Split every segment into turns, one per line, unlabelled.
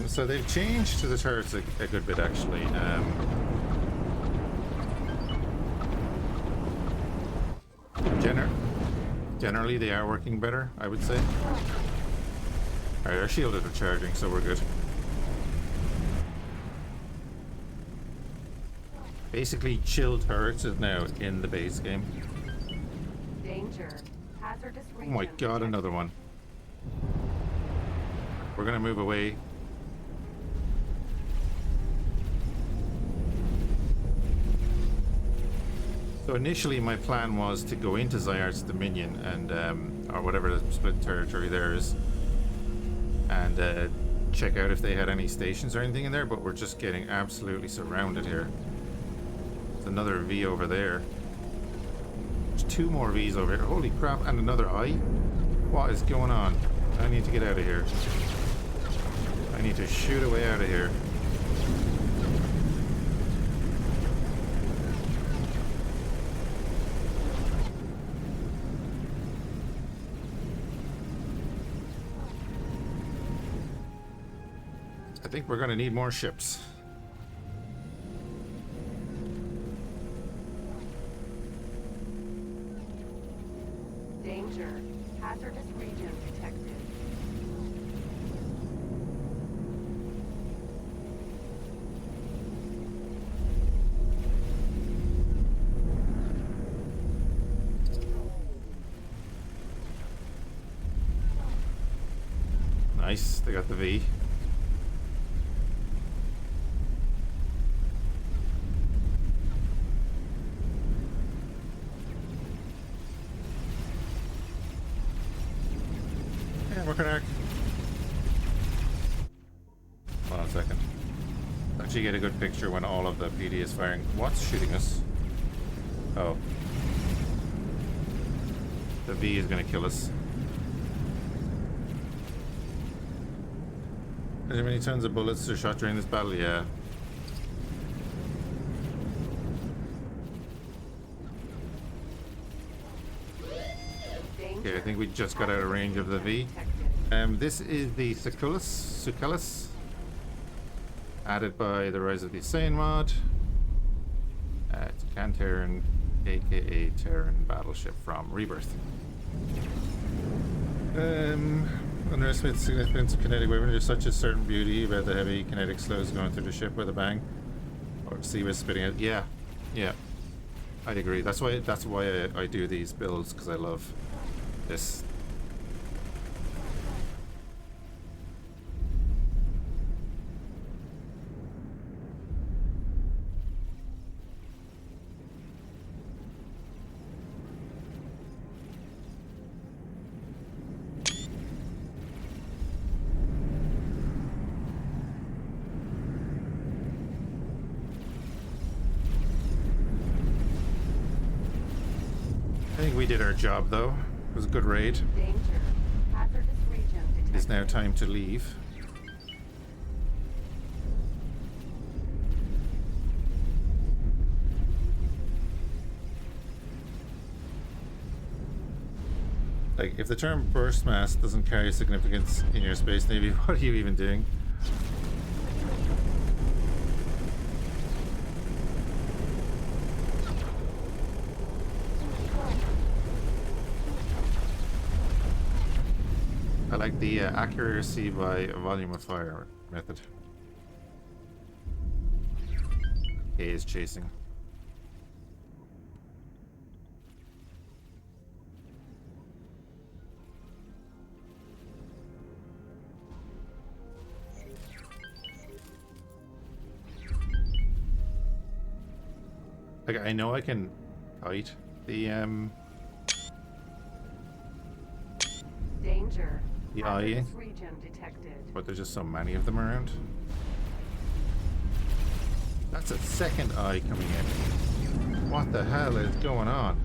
So they've changed to the turrets a good bit, actually. Generally, they are working better, I would say. Alright, our shielded are charging, so we're good. Basically, chill turrets is now in the base game.
Danger. Hazardous region.
Oh my god, another one. We're gonna move away. So initially my plan was to go into Zyart's Dominion and, or whatever the split territory there is, and check out if they had any stations or anything in there, but we're just getting absolutely surrounded here. There's another V over there. There's 2 more Vs over here. Holy crap, and another I? What is going on? I need to get out of here. I need to shoot a way out of here. I think we're going to need more ships.
Danger. Hazardous region detected.
Nice, they got the V. Working arc. Hold on a second. Actually get a good picture when all of the PD is firing. What's shooting us? Oh. The V is gonna kill us. Are there many tons of bullets are shot during this battle? Yeah. Okay, I think we just got out of range of the V. This is the Sucellus, added by the Rise of the Saiyan mod. It's a Can-Terran, aka Terran battleship from Rebirth. Underestimate the significance of kinetic weapons. There's such a certain beauty about the heavy kinetic slows going through the ship with a bang, or sea was spitting it. Yeah, I'd agree. That's why I do these builds, because I love this. I think we did our job, though. It was a good raid.
Danger. Hazardous region detected.
It's now time to leave. Like, if the term burst mass doesn't carry significance in your space navy, what are you even doing? I like the accuracy by volume of fire method. A is chasing. Like, I know I can fight the
Danger.
the
Hazardous
IE,
region detected.
but there's just so many of them around. That's a second eye coming in. What the hell is going on?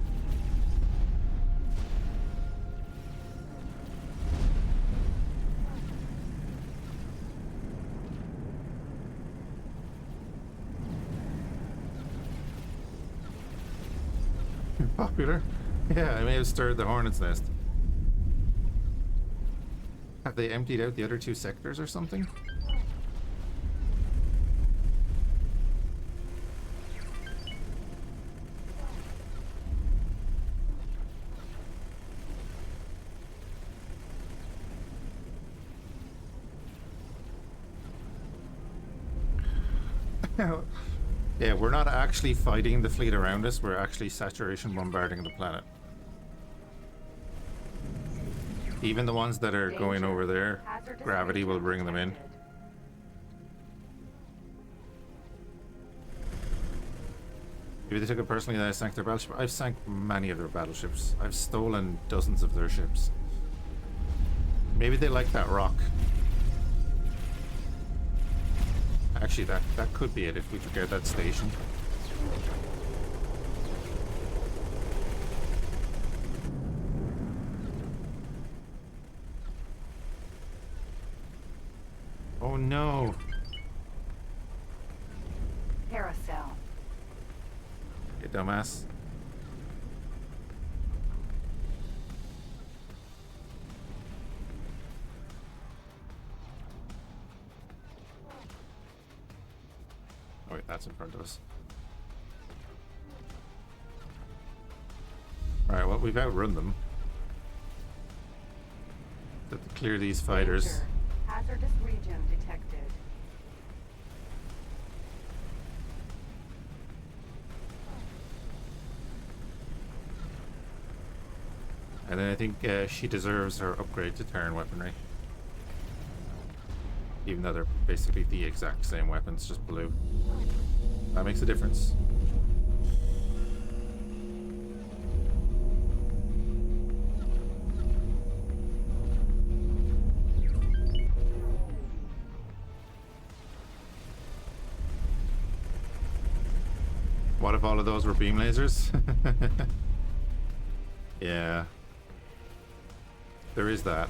Popular? Yeah, I may have stirred the hornet's nest. Have they emptied out the other 2 sectors or something? Yeah, we're not actually fighting the fleet around us, we're actually saturation bombarding the planet. Even the ones that are going over there, gravity will bring them in. Maybe they took it personally that I sank their battleship. I've sank many of their battleships. I've stolen dozens of their ships. Maybe they like that rock. Actually, that could be it if we took out that station. Oh no!
Carousel.
You dumbass. Oh wait, that's in front of us. Alright, well, we've outrun them. Have to clear these fighters.
Danger. Hazardous region detected.
And then I think she deserves her upgrade to Terran weaponry. Even though they're basically the exact same weapons, just blue. That makes a difference. What if all of those were beam lasers? Yeah. There is that.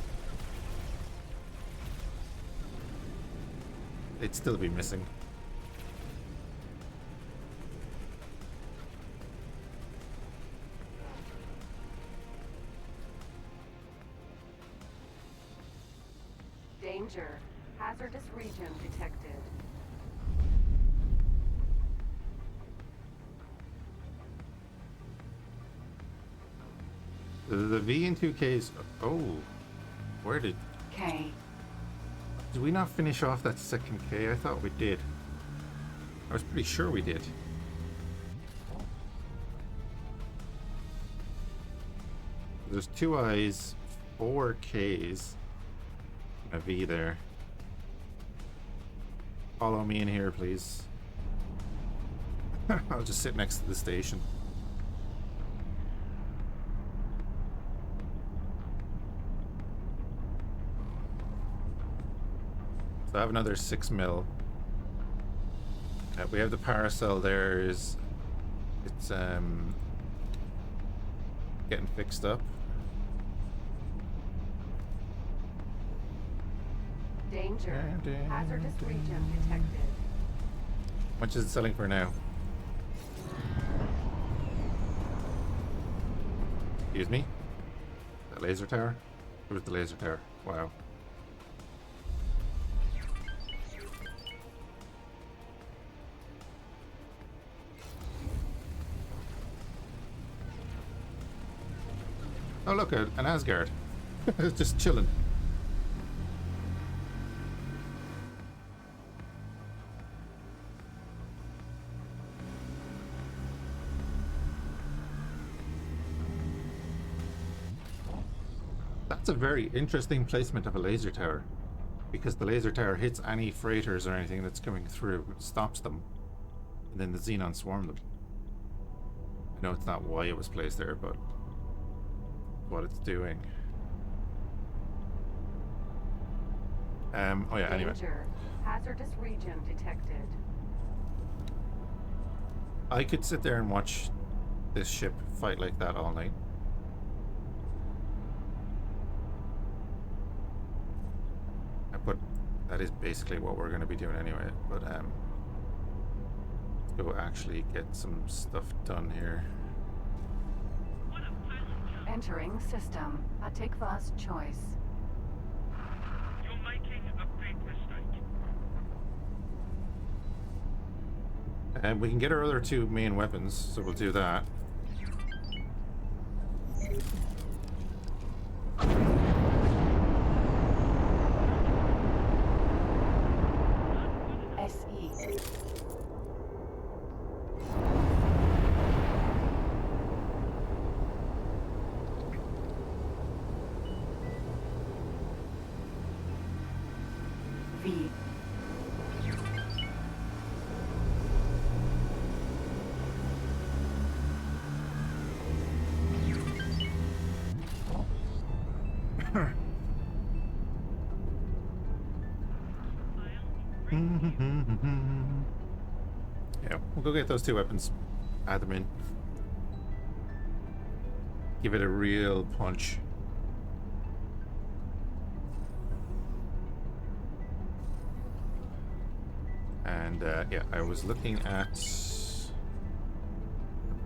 They'd still be missing.
Danger. Hazardous region detected.
The V and 2Ks. Oh, where did
K.
we not finish off that second K? I thought we did. I was pretty sure we did. There's 2 I's, 4 Ks, and a V there. Follow me in here, please. I'll just sit next to the station. So I have another 6 mil. We have the paracel there. It's getting fixed up.
Danger. Hazardous region detected.
How much is it selling for now? Excuse me? That laser tower? Where's the laser tower? Wow. Oh look, an Asgard. Just chilling. That's a very interesting placement of a laser tower, because the laser tower hits any freighters or anything that's coming through, it stops them, and then the Xenon swarm them. I know it's not why it was placed there, but what it's doing. Oh yeah, anyway.
Danger. Hazardous region detected.
I could sit there and watch this ship fight like that all night. But that is basically what we're going to be doing anyway. But let's go actually get some stuff done here.
Entering system. Atikva's choice.
You're making a big mistake.
And we can get our other 2 main weapons, so we'll do that.
SE. V.
Yeah, we'll go get those 2 weapons. Add them in. Give it a real punch. And yeah, I was looking at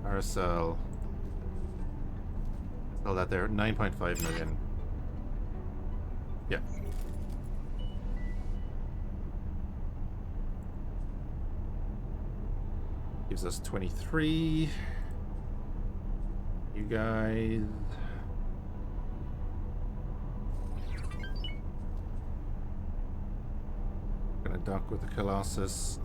RSL. All that there, 9.5 million. Yeah. Gives us 23. You guys. Gonna dock with the Colossus.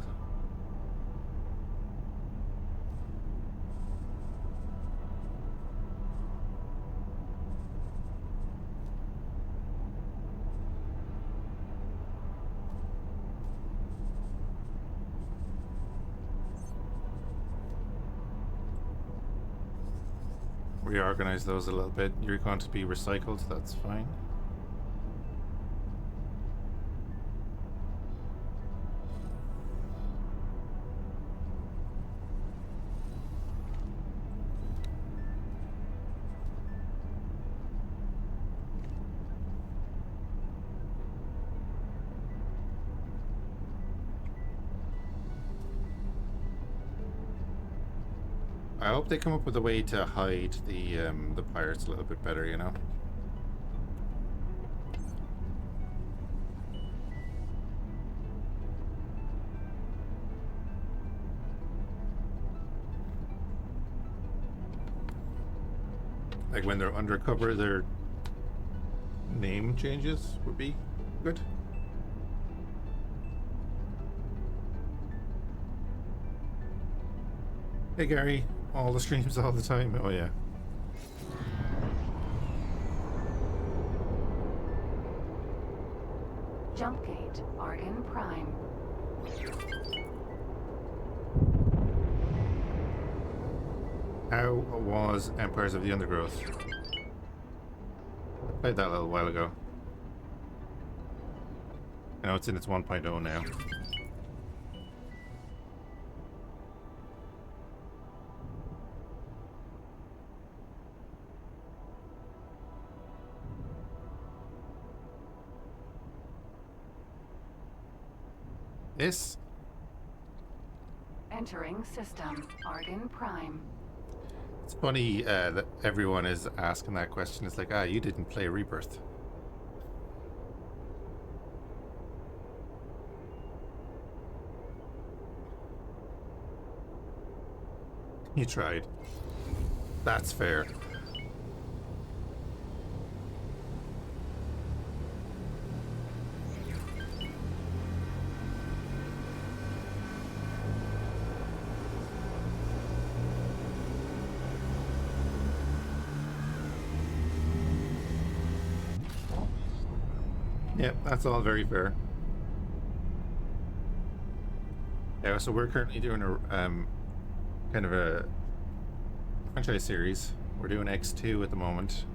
Reorganize those a little bit. You're going to be recycled, that's fine. I hope they come up with a way to hide the pirates a little bit better, you know? Like when they're undercover, their name changes would be good. Hey Gary, all the streams all the time. Oh yeah.
Jump gate, Argon Prime.
How was Empires of the Undergrowth? I played that a little while ago. I know it's in its 1.0 now. This?
Entering system, Argon Prime.
It's funny that everyone is asking that question. It's like, ah, you didn't play Rebirth. You tried. That's fair. Yeah, that's all very fair. Yeah, so we're currently doing a kind of a franchise series. We're doing X2 at the moment.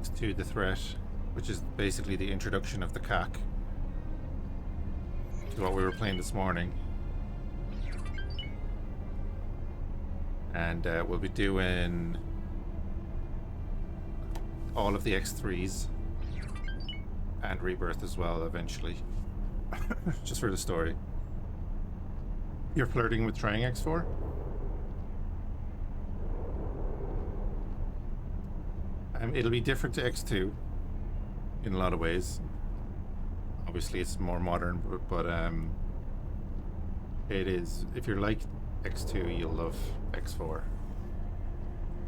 X2 The Threat, which is basically the introduction of the CAC to what we were playing this morning. And we'll be doing all of the X3s and Rebirth as well eventually. Just for the story. You're flirting with trying X4? It'll be different to X2 in a lot of ways. Obviously it's more modern, but it is, if you're like X2, you'll love X4.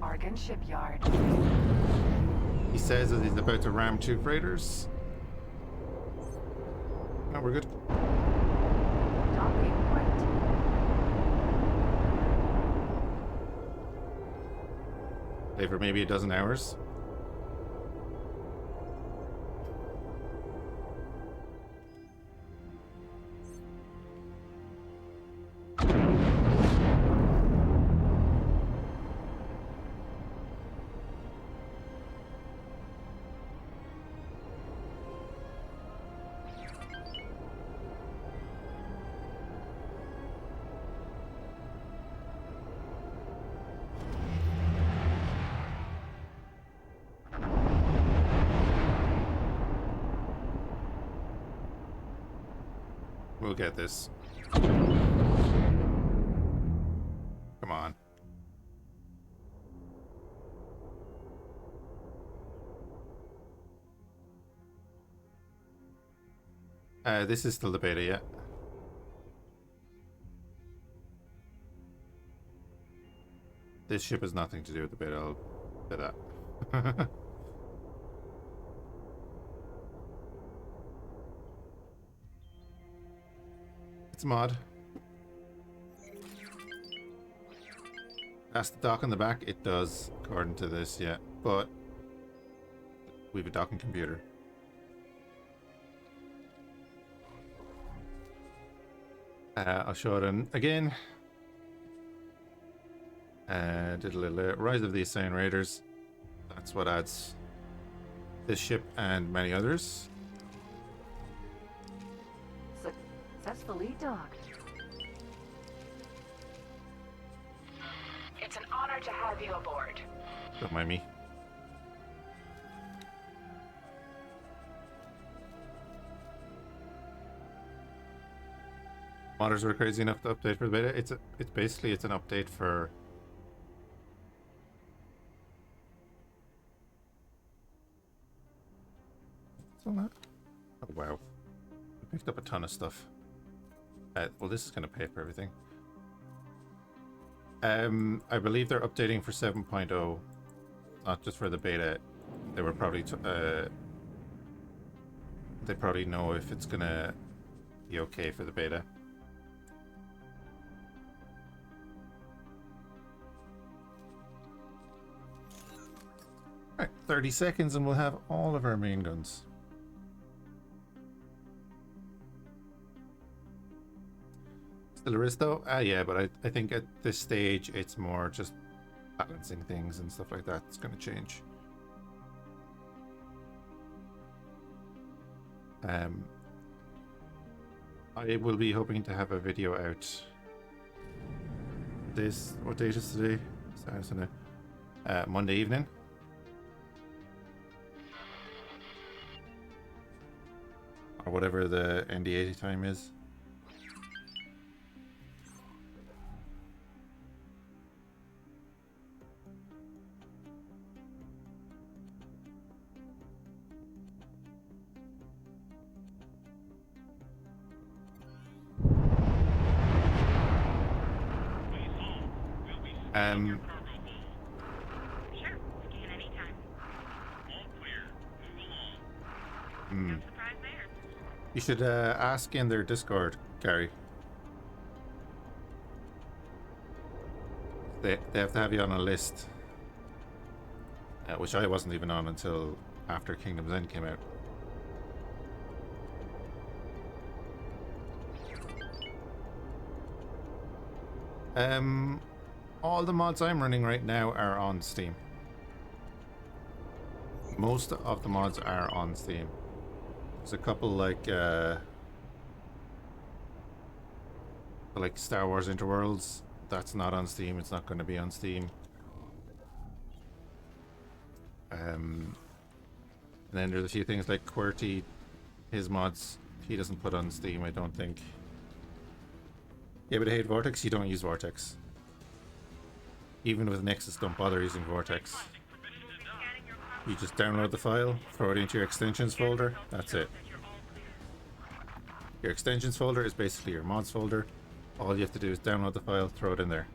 Argon Shipyard.
He says that he's about to ram 2 freighters. No, we're good.
Docking point.
Play for maybe a dozen hours. We'll get this. Come on. This is still the beta, yeah. This ship has nothing to do with the beta, I'll say that. It's a mod. That's the dock on the back. It does, according to this, yeah. But we have a docking computer. I'll show it again. Did a little Rise of the Assassine Raiders. That's what adds this ship and many others.
Successfully docked.
It's an honor to have you aboard.
Don't mind me. Modders were crazy enough to update for the beta. It's basically an update for oh wow. I picked up a ton of stuff. Well, this is going to pay for everything. I believe they're updating for 7.0, not just for the beta. They were probably they probably know if it's gonna be okay for the beta. Alright, 30 seconds and we'll have all of our main guns. Still a risk though? Yeah, but I think at this stage it's more just balancing things and stuff like that. It's going to change. I will be hoping to have a video out this, what date is today? Saturday, Monday evening. Or whatever the NDA time is.
Sure, scan anytime.
All clear. Move along.
No surprise there.
You should ask in their Discord, Gary. They have to have you on a list, which I wasn't even on until after Kingdom's End came out. All the mods I'm running right now are on Steam. Most of the mods are on Steam. There's a couple like Star Wars Interworlds. That's not on Steam. It's not going to be on Steam. And then there's a few things like QWERTY. His mods he doesn't put on Steam, I don't think. Yeah, but I hate Vortex. You don't use Vortex. Even with Nexus, don't bother using Vortex. You just download the file, throw it into your extensions folder, that's it. Your extensions folder is basically your mods folder. All you have to do is download the file, throw it in there.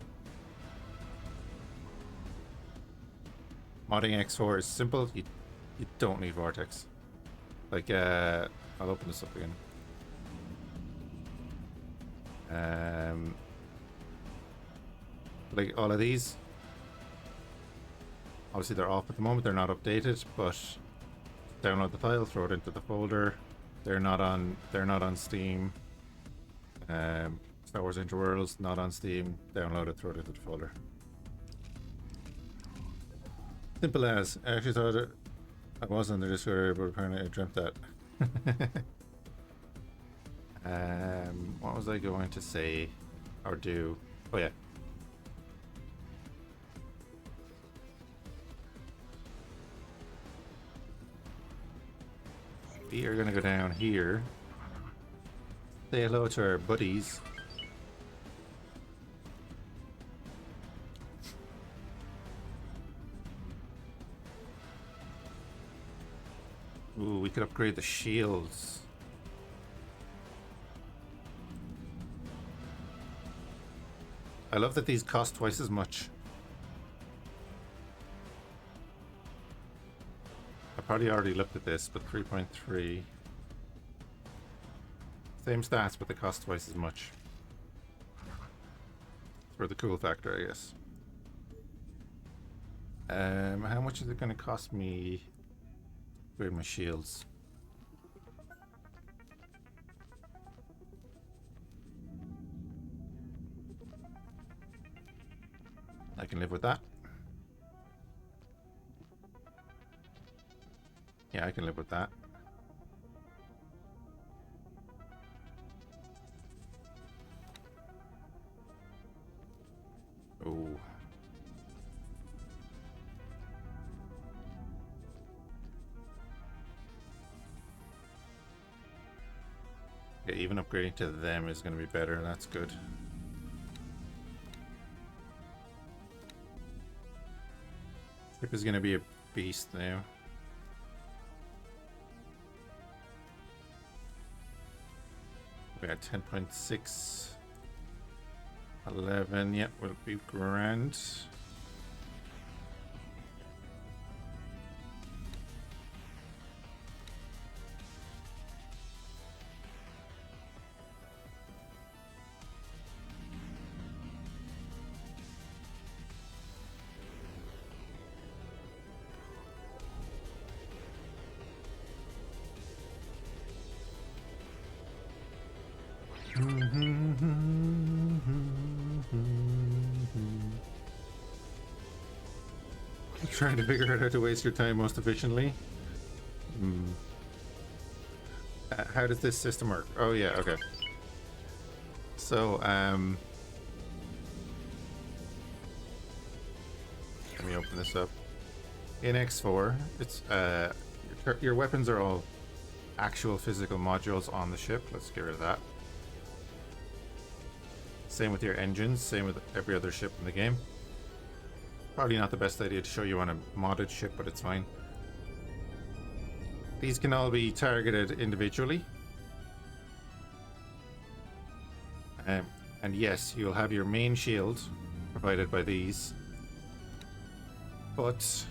Modding X4 is simple, you don't need Vortex. Like, I'll open this up again. Like all of these, obviously they're off at the moment, they're not updated, but download the file, throw it into the folder. They're not on Steam. Star Wars Interworlds not on Steam. Download it, throw it into the folder. Simple as. I actually thought I was on the Discord, but apparently I dreamt that. What was I going to say or do? Oh yeah. We are going to go down here. Say hello to our buddies. Ooh, we could upgrade the shields. I love that these cost twice as much. I probably already looked at this, but 3.3. Same stats, but they cost twice as much. For the cool factor, I guess. How much is it going to cost me to upgrade my shields? I can live with that. Yeah, I can live with that. Oh. Yeah, even upgrading to them is going to be better. That's good. Ship is going to be a beast now. We got 10.6. 11, yep, will be grand. Trying to figure out how to waste your time most efficiently. How does this system work? Oh yeah, okay. So, let me open this up. In X4, it's your weapons are all actual physical modules on the ship. Let's get rid of that. Same with your engines, same with every other ship in the game. Probably not the best idea to show you on a modded ship, but it's fine. These can all be targeted individually. And yes, you'll have your main shield provided by these. But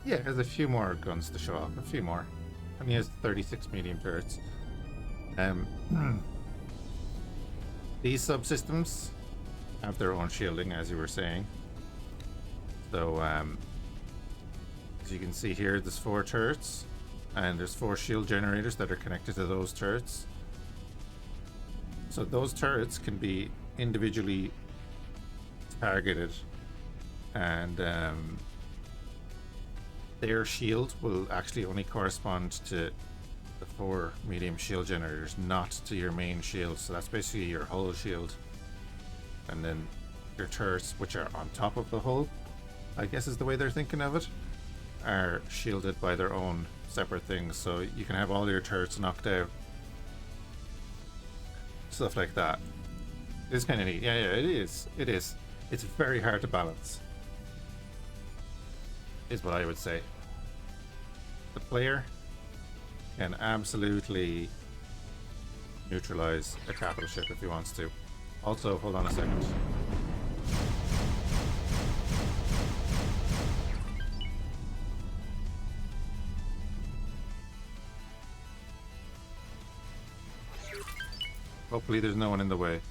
yeah, it has a few more guns to show off. A few more. And he has 36 medium turrets. These subsystems have their own shielding, as you were saying. So, as you can see here, there's 4 turrets, and there's 4 shield generators that are connected to those turrets. So those turrets can be individually targeted, and their shield will actually only correspond to the 4 medium shield generators, not to your main shield. So that's basically your hull shield, and then your turrets, which are on top of the hull, I guess is the way they're thinking of it, are shielded by their own separate things. So you can have all your turrets knocked out, stuff like that. It's kind of neat. Yeah, it is. It's very hard to balance, is what I would say. The player can absolutely neutralize a capital ship if he wants to. Also, hold on a second. Hopefully there's no one in the way.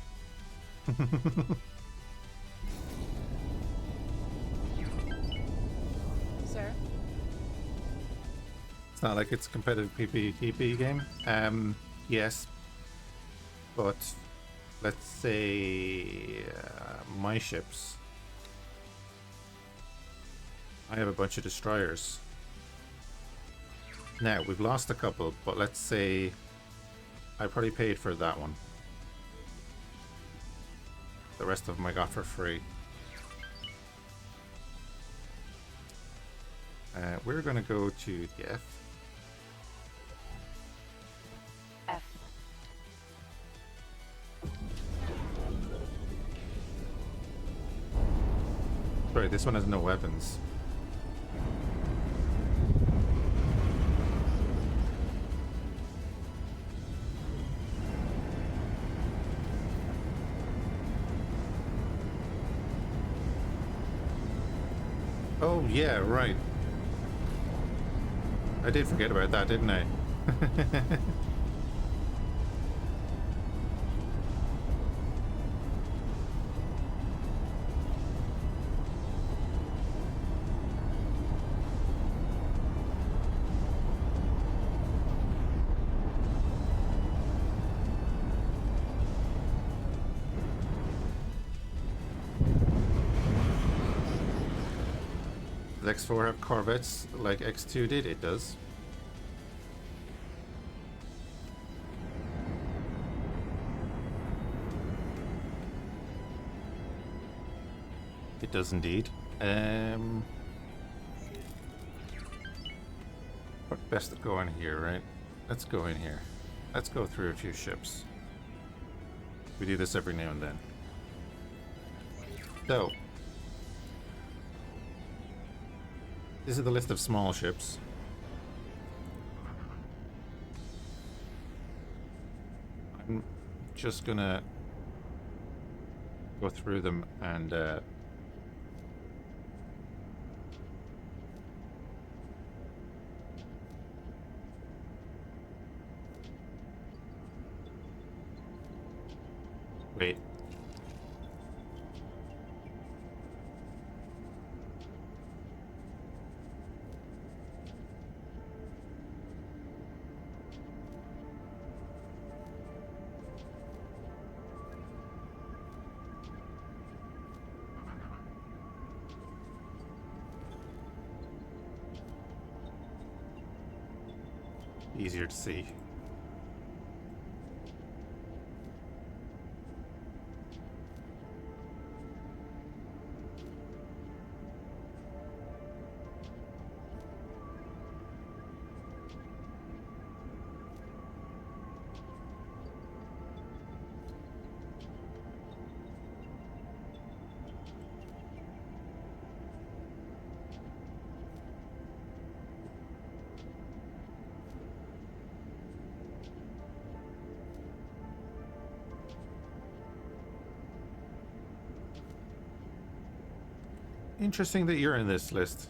Sir?
It's not like it's a competitive PvP game. Yes, but let's say my ships. I have a bunch of destroyers. Now, we've lost a couple, but let's say I probably paid for that one. The rest of them I got for free. We're going to go to the F. right, this one has no weapons. Oh, yeah, right. I did forget about that, didn't I? Does X4 have corvettes like X2 did? It does. It does indeed. Best to go in here, right? Let's go in here. Let's go through a few ships. We do this every now and then. So, this is the list of small ships. I'm just gonna go through them and wait. Easier to see. Interesting that you're in this list.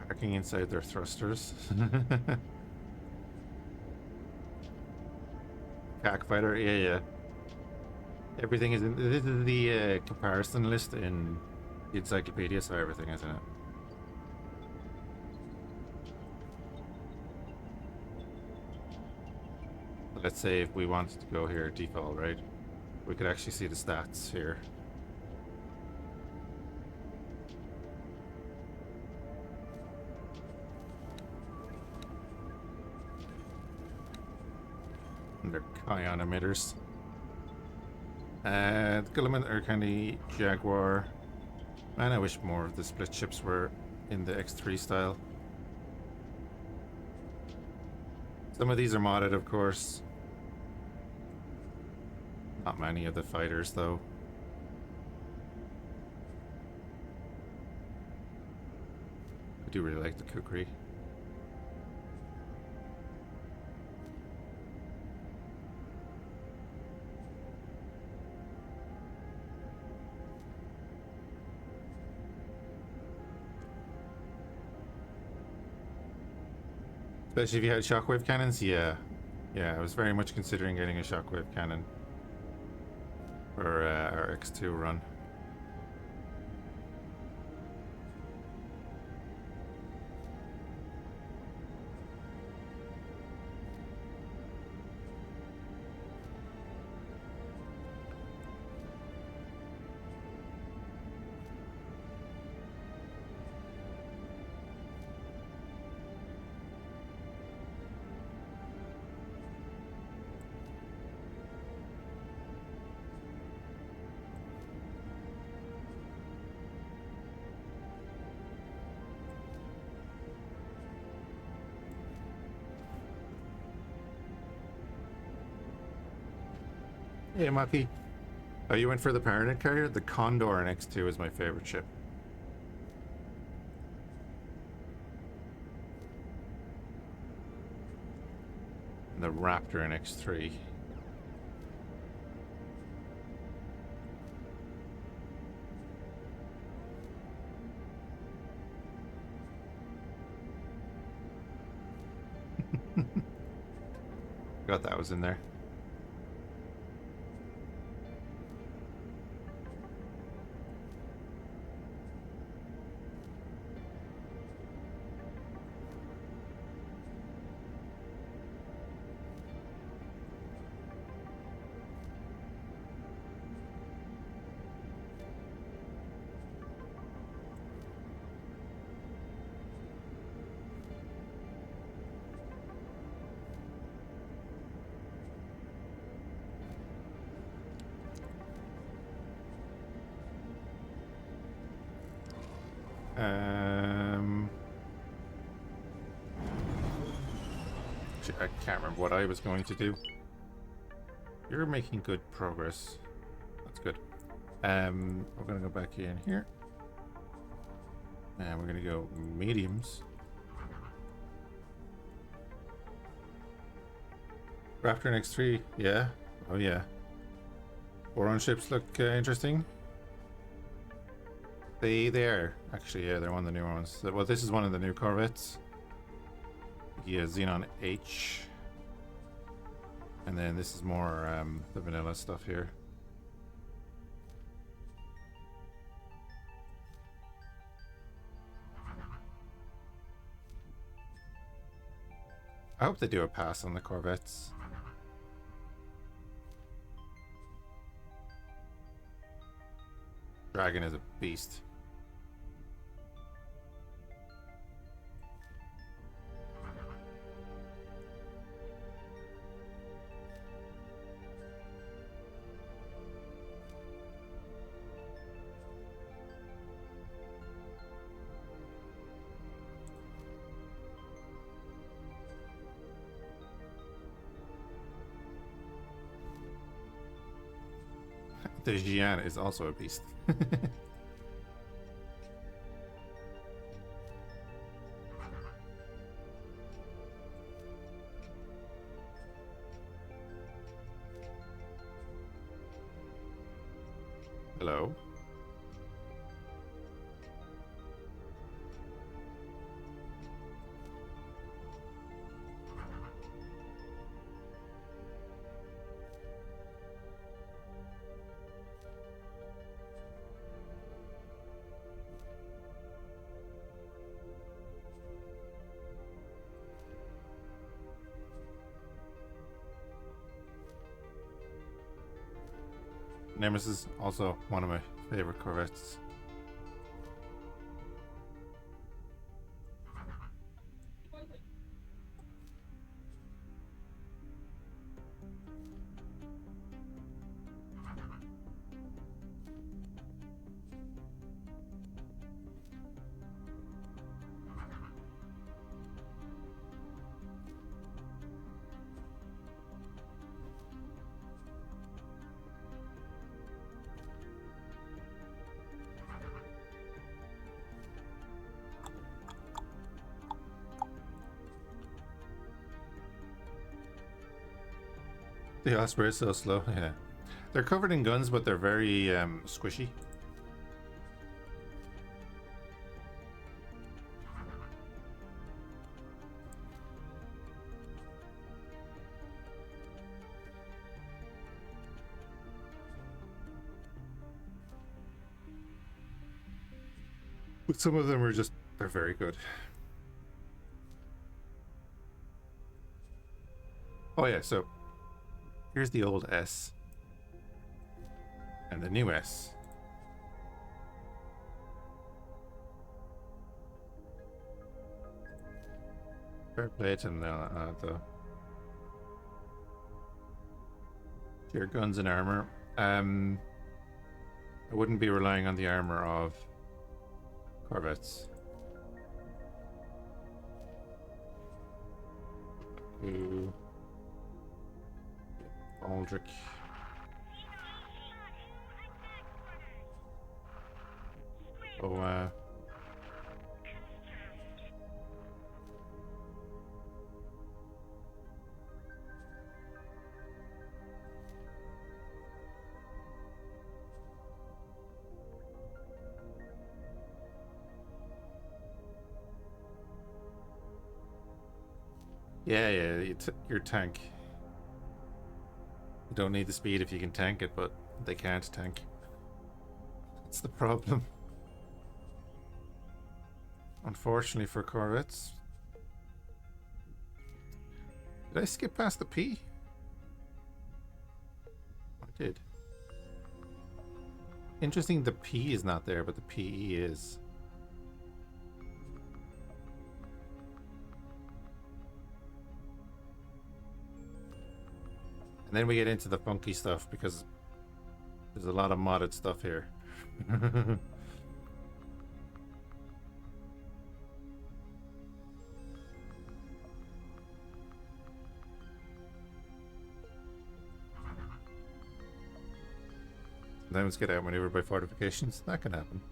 Parking inside their thrusters. CAC fighter, yeah. Everything is in. This is the comparison list in the encyclopedia, so everything is in it. Let's say if we wanted to go here default, right? We could actually see the stats here. Under Kion emitters. The Guillemot are kind of Jaguar. Man, I wish more of the split ships were in the X3 style. Some of these are modded, of course. Not many of the fighters, though. I do really like the Kukri. Especially if you had shockwave cannons, yeah. Yeah, I was very much considering getting a shockwave cannon for our X2 run. Hey, Maki. Oh, you went for the Paranoid carrier? The Condor in X2 is my favorite ship. And the Raptor in X3. Forgot that was in there. Actually, I can't remember what I was going to do. You're making good progress. That's good. We're gonna go back in here. And we're gonna go mediums. Raptor and X3, yeah. Oh yeah. Boron ships look interesting. They are. Actually, yeah, they're one of the newer ones. Well, this is one of the new Corvettes. Yeah, Xenon H. And then this is more the vanilla stuff here. I hope they do a pass on the Corvettes. Dragon is a beast. The Xi'an is also a beast. Hello. Nemesis, also one of my favorite Corvettes. The Osprey is so slow, yeah. They're covered in guns, but they're very squishy. But some of them are just, they're very good. Oh yeah, so here's the old S and the new S. Fair play to them though. Your guns and armor. I wouldn't be relying on the armor of Corvettes. Ooh. Aldrich. Oh, yeah, your tank. You don't need the speed if you can tank it, but they can't tank. That's the problem. Unfortunately for corvettes. Did I skip past the P? I did. Interesting, the P is not there, but the PE is. And then we get into the funky stuff because there's a lot of modded stuff here. Sometimes get outmaneuvered by fortifications. That can happen.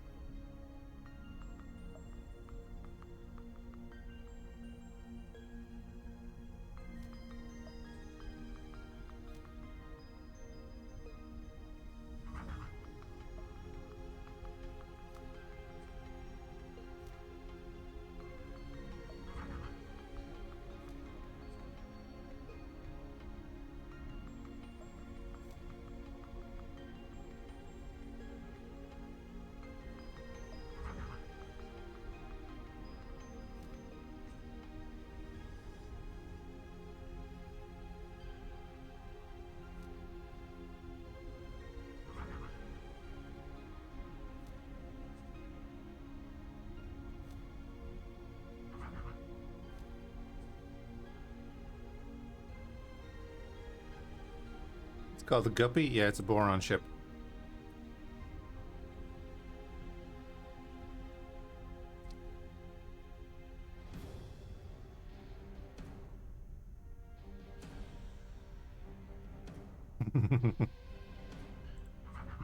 Called the Guppy? Yeah, it's a boron ship.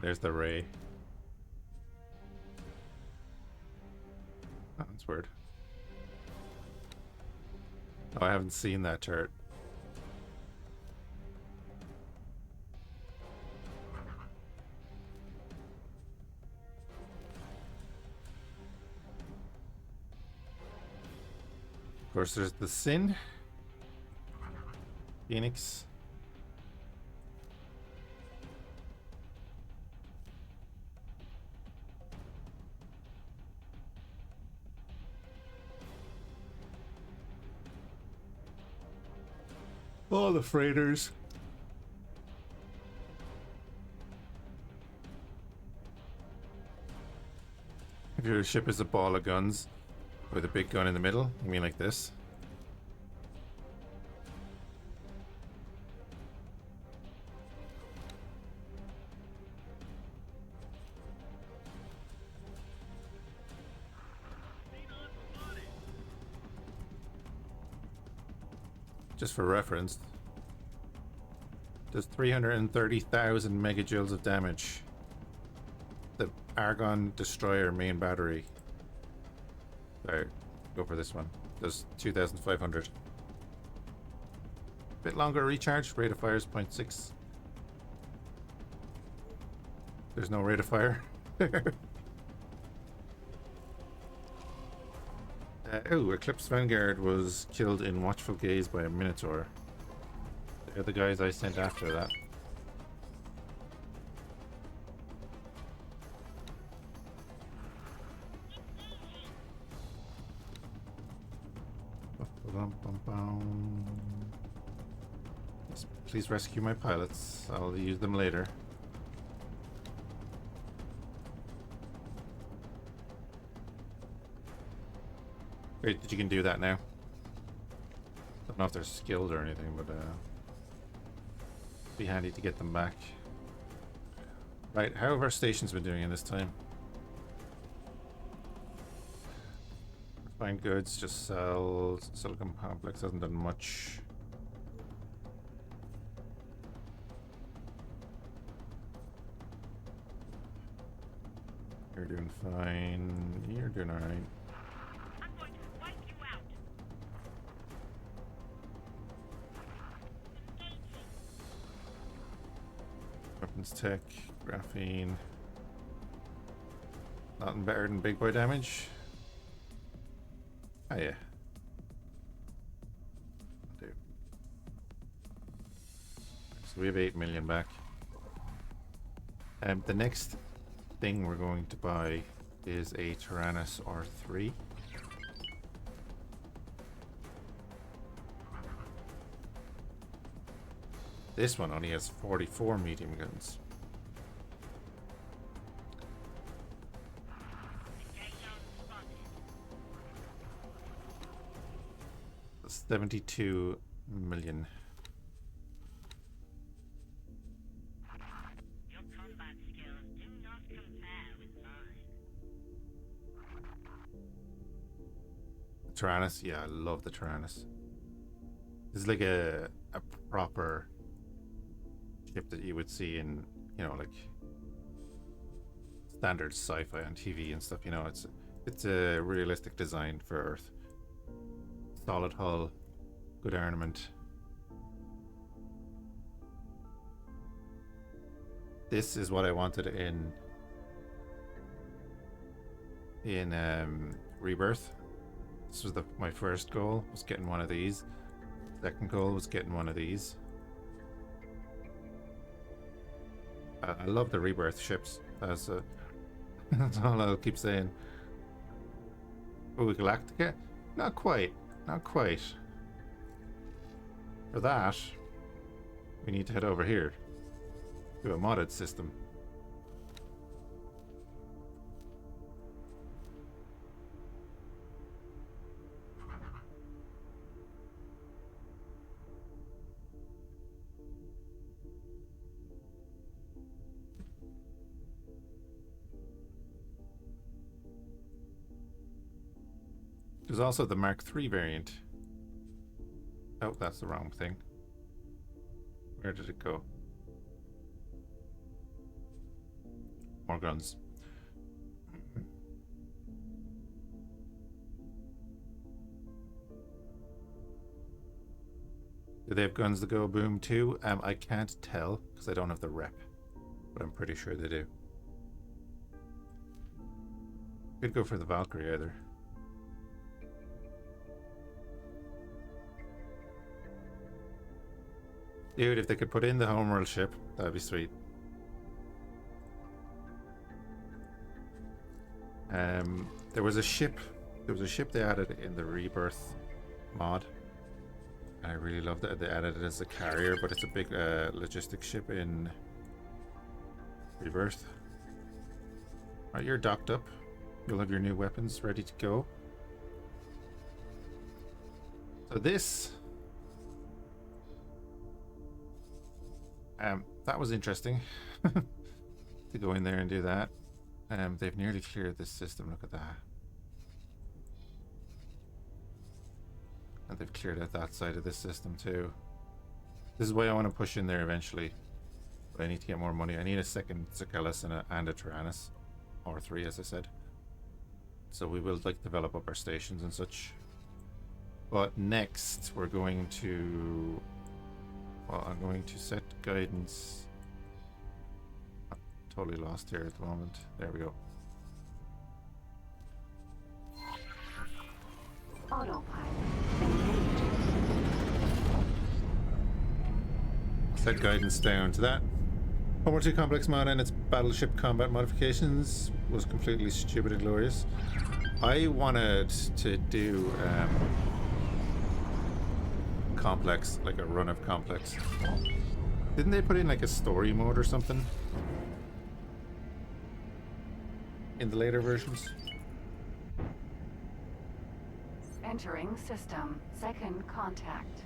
There's the ray. Oh, that's weird. Oh, I haven't seen that turret. Of course, there's the Sin. Phoenix. All the freighters. If your ship is a ball of guns with a big gun in the middle, you mean like this? Just for reference, does 330,000 megajoules of damage. The Argon Destroyer main battery. Sorry, go for this one. Does 2,500. Bit longer recharge. Rate of fire is 0.6. There's no rate of fire. Oh, Eclipse Vanguard was killed in Watchful Gaze by a Minotaur. They're the guys I sent after that. Yes, please rescue my pilots. I'll use them later. Great that you can do that now. Don't know if they're skilled or anything, but be handy to get them back. Right, how have our stations been doing in this time? Refined goods, just sell. Silicon Complex hasn't done much. You're doing fine. You're doing alright.
I'm going to wipe you out. Engaging.
Weapons tech, graphene. Nothing better than big boy damage. Oh yeah. I'll do. So we have 8 million back. The next thing we're going to buy is a Tyrannus R3. This one only has 44 medium guns. That's 72 million.
Your combat skills do not compare with mine.
Tyrannus, yeah, I love the Tyrannus. This is like a proper ship that you would see in, you know, like standard sci-fi on TV and stuff. You know, it's a realistic design for Earth. Solid hull, good armament. This is what I wanted in Rebirth. This was my first goal, was getting one of these. Second goal was getting one of these. I love the Rebirth ships. That's all I'll keep saying. Oh, Galactica? Not quite. Not quite. For that, we need to head over here to a modded system. There's also the Mark III variant. Oh, that's the wrong thing. Where did it go? More guns. Do they have guns that go boom too? I can't tell because I don't have the rep, but I'm pretty sure they do. Could go for the Valkyrie either. Dude, if they could put in the Homeworld ship, that'd be sweet. There was a ship they added in the Rebirth mod. And I really loved it. They added it as a carrier, but it's a big logistics ship in Rebirth. Right, you're docked up. You'll have your new weapons ready to go. So this... that was interesting to go in there and do that. They've nearly cleared this system. Look at that. And they've cleared out that side of this system too. This is why I want to push in there eventually. But I need to get more money. I need a second Sakellus and a Tyrannus. Or 3, as I said. So we will like develop up our stations and such. But next we're going to... Well, I'm going to set guidance. I'm totally lost here at the moment. There we go.
Autopilot engaged.
Set guidance down to that. Homeworld 2 complex mod and its battleship combat modifications was completely stupid and glorious. I wanted to do complex, like a run of complex. Didn't they put in like a story mode or something in the later versions?
Entering system. Second contact.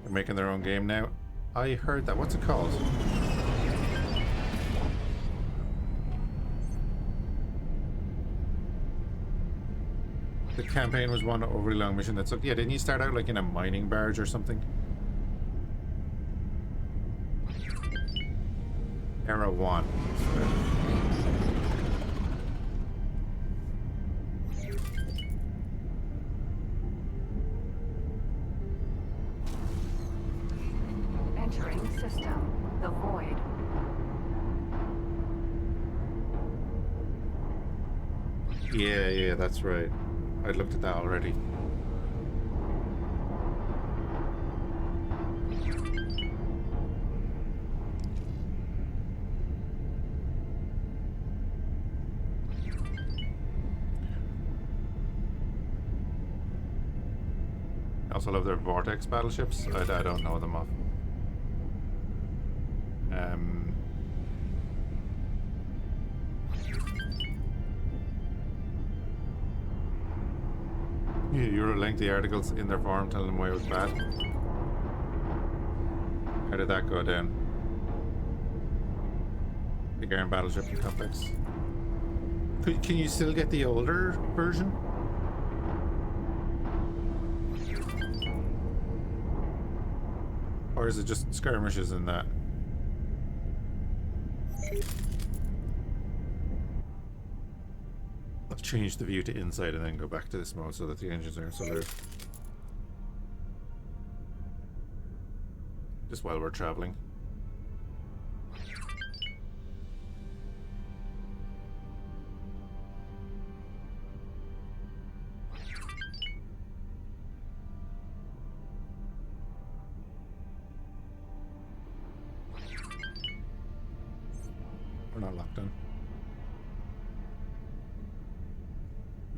They're making their own game now. I heard that. What's it called? The campaign was one overly long mission that took... Yeah, didn't you start out like in a mining barge or something? Era 1.
Entering system. The void.
Yeah, that's right. I looked at that already. I also love their Vortex battleships. I don't know them off. You wrote lengthy articles in their forum telling them why it was bad. How did that go down? Big Iron Battleship and Complex. Can you still get the older version? Or is it just skirmishes in that? I'll change the view to inside and then go back to this mode so that the engines aren't so loud. Just while we're traveling. We're not locked in.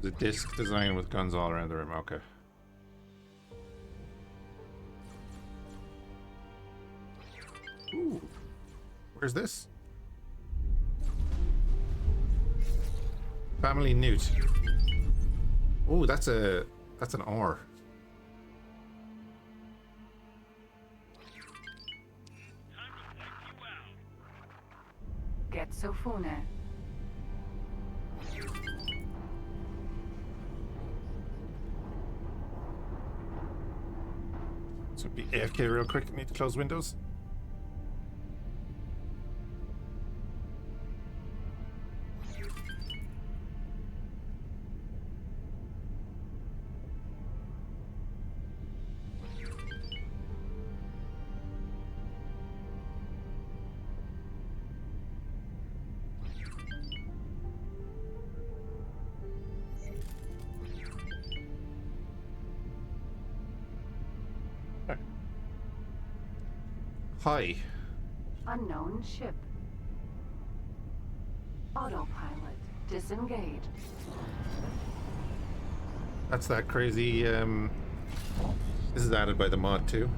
The disc design with guns all around the room. Okay. Ooh. Where's this? Family Newt. Oh, that's an R.
Get Sofune.
So be AFK real quick. Need to close windows. Hi.
Unknown ship. Autopilot. Disengage.
That's that crazy, this is added by the mod too.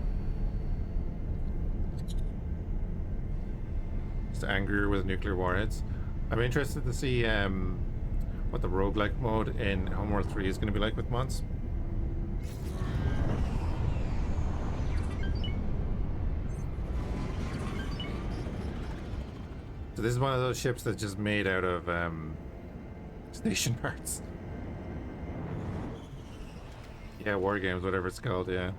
Just angrier with nuclear warheads. I'm interested to see what the roguelike mode in Homeworld 3 is going to be like with mods. So this is one of those ships that's just made out of station parts. Yeah, war games, whatever it's called, yeah.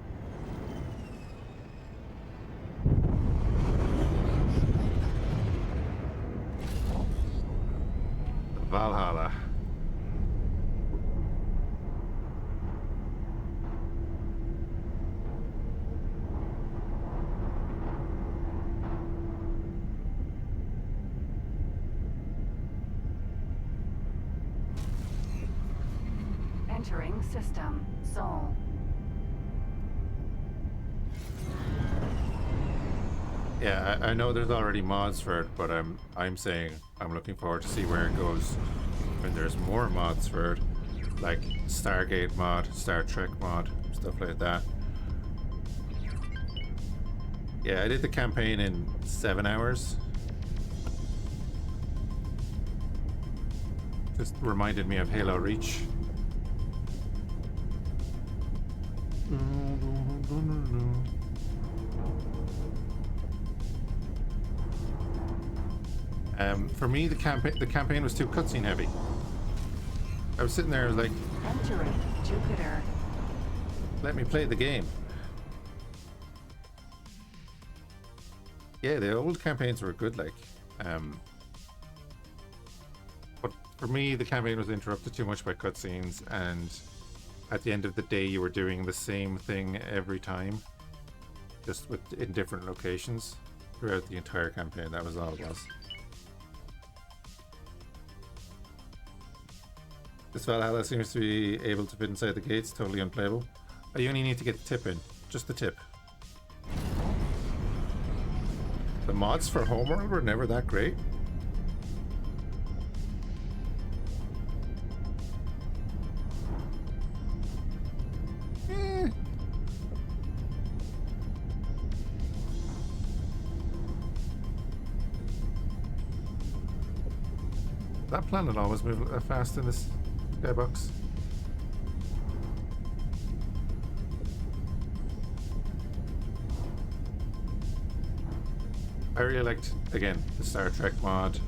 Valhalla.
Entering system. Sol.
Yeah, I know there's already mods for it, but I'm saying I'm looking forward to see where it goes when there's more mods for it, like Stargate mod, Star Trek mod, stuff like that. Yeah, I did the campaign in 7 hours. Just reminded me of Halo Reach. For me, the campaign was too cutscene heavy. I was sitting there like,
Entering Jupiter.
let me play the game. Yeah, the old campaigns were good, like. But for me, the campaign was interrupted too much by cutscenes, and at the end of the day, you were doing the same thing every time, just in different locations throughout the entire campaign. That was all it was. This Valhalla seems to be able to fit inside the gates, totally unplayable. You only need to get the tip in, just the tip. The mods for Homeworld were never that great. That planet always moved fast in this skybox. I really liked, again, the Star Trek mod.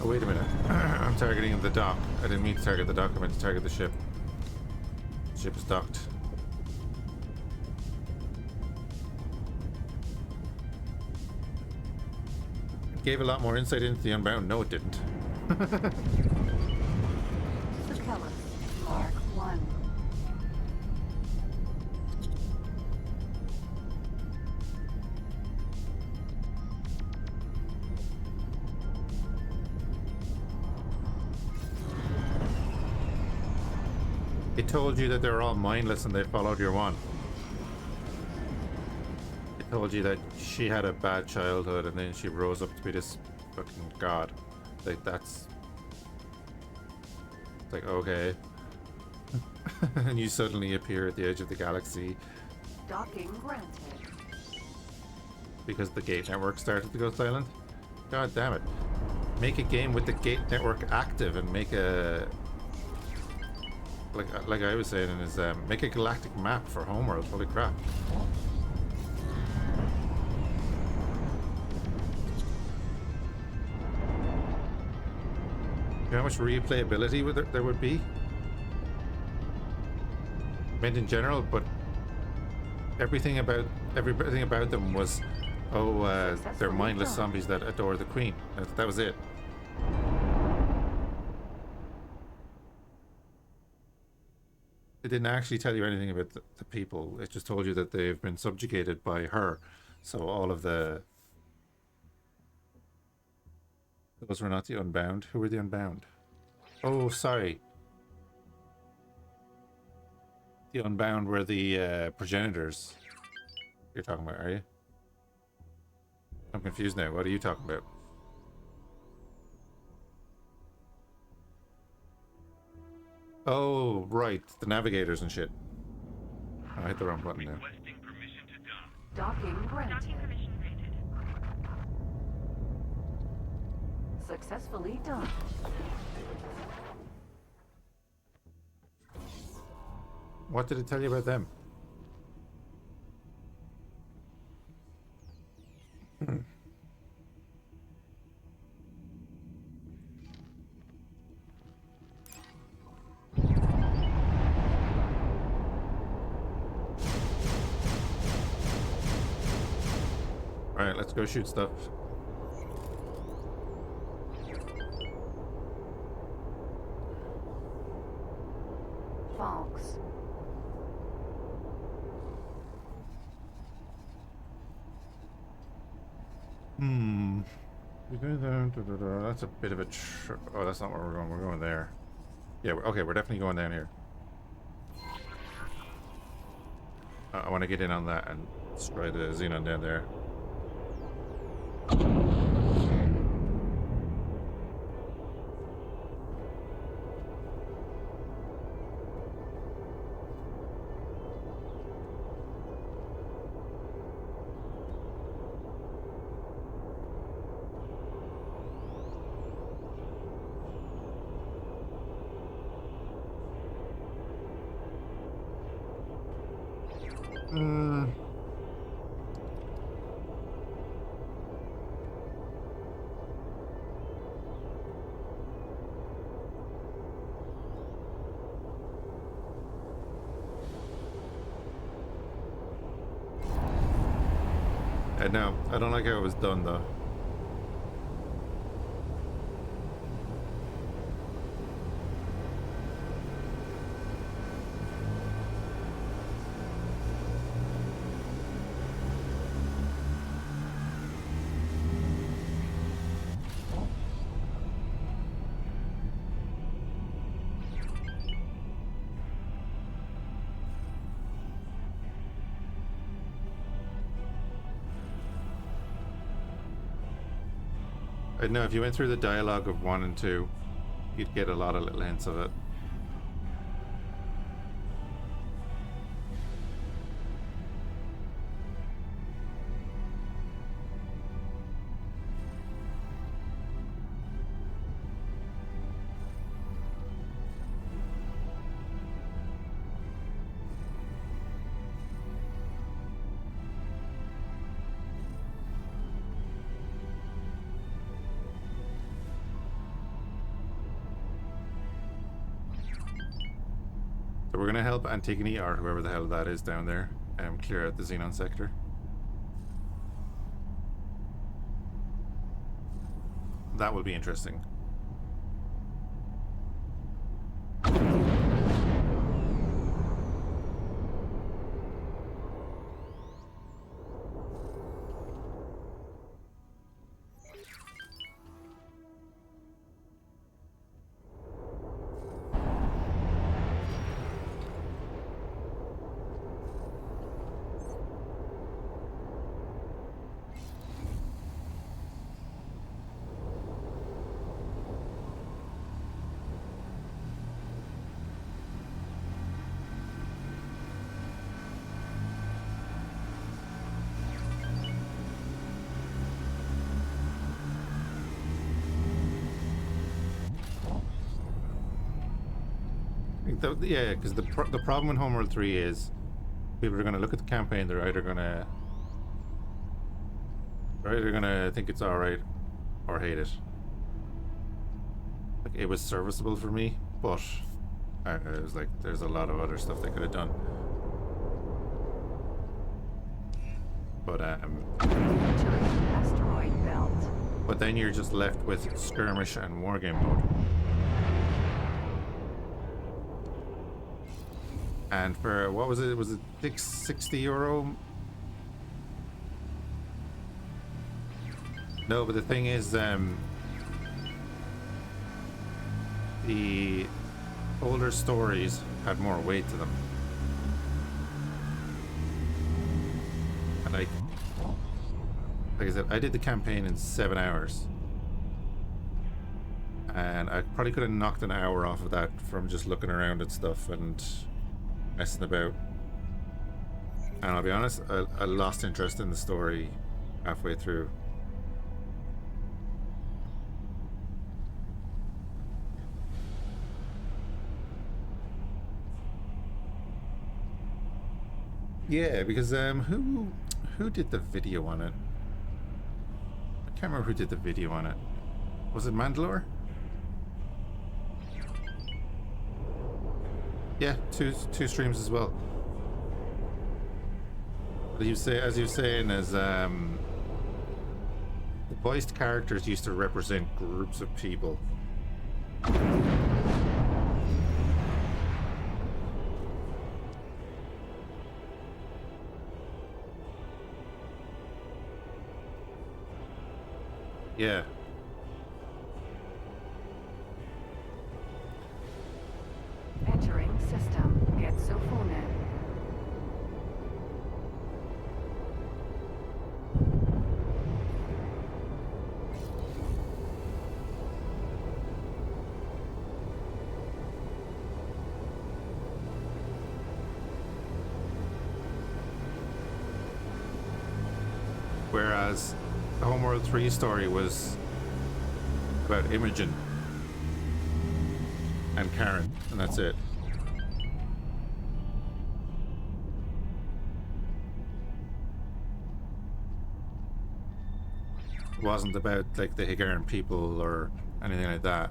Oh, wait a minute. I'm targeting the dock. I didn't mean to target the dock, I meant to target the ship. The ship is docked. It gave a lot more insight into the Unbound. No, it didn't.
Sucellus, Mark 1.
It told you that they were all mindless and they followed your one. It told you that she had a bad childhood and then she rose up to be this fucking god. Like, that's... It's like, okay. And you suddenly appear at the edge of the galaxy.
Docking granted.
Because the gate network started to go silent. God damn it. Make a game with the gate network active and make a... Like I was saying, is make a galactic map for Homeworld. Holy crap. You know how much replayability there would be? Meant in general, but everything about them was, oh, they're mindless zombies that adore the Queen. That was it. It didn't actually tell you anything about the people. It just told you that they've been subjugated by her. So all of the... Those were not the Unbound. Who were the Unbound? Oh, sorry. The Unbound were the progenitors. You're talking about, are you? I'm confused now. What are you talking about? Oh, right. The navigators and shit. Oh, I hit the wrong button now.
Requesting permission to dock.
Docking granted.
Docking permission granted.
Successfully done.
What did it tell you about them? Alright, let's go shoot stuff.
Fhiachs.
That's a bit of a... oh, that's not where we're going. We're going there. Yeah, okay, we're definitely going down here. I want to get in on that and destroy the Xenon down there. No, I don't like how it was done though. I know if you went through the dialogue of 1 and 2, you'd get a lot of little hints of it. So we're gonna help Antigone, or whoever the hell that is down there, clear out the Xenon sector. That will be interesting. Yeah, because the problem in Homeworld 3 is people are going to look at the campaign. They're either gonna think it's all right or hate it. Like, it was serviceable for me, but it was like there's a lot of other stuff they could have done. But
Asteroid belt.
but then you're just left with skirmish and wargame mode. And for, what was it? Was it €60? No, but the thing is, the older stories had more weight to them. And like I said, I did the campaign in 7 hours. And I probably could have knocked an hour off of that from just looking around at stuff and messing about. And I'll be honest, I lost interest in the story halfway through. Yeah, because who did the video on it? I can't remember who did the video on it. Was it Mandalore? Yeah, two streams as well. But you say, as you're saying, the voiced characters used to represent groups of people. Yeah.
Entering system. Get Sophona.
Whereas the Homeworld 3 story was about Imogen and Karen, and that's it. It wasn't about like the Higaran people or anything like that.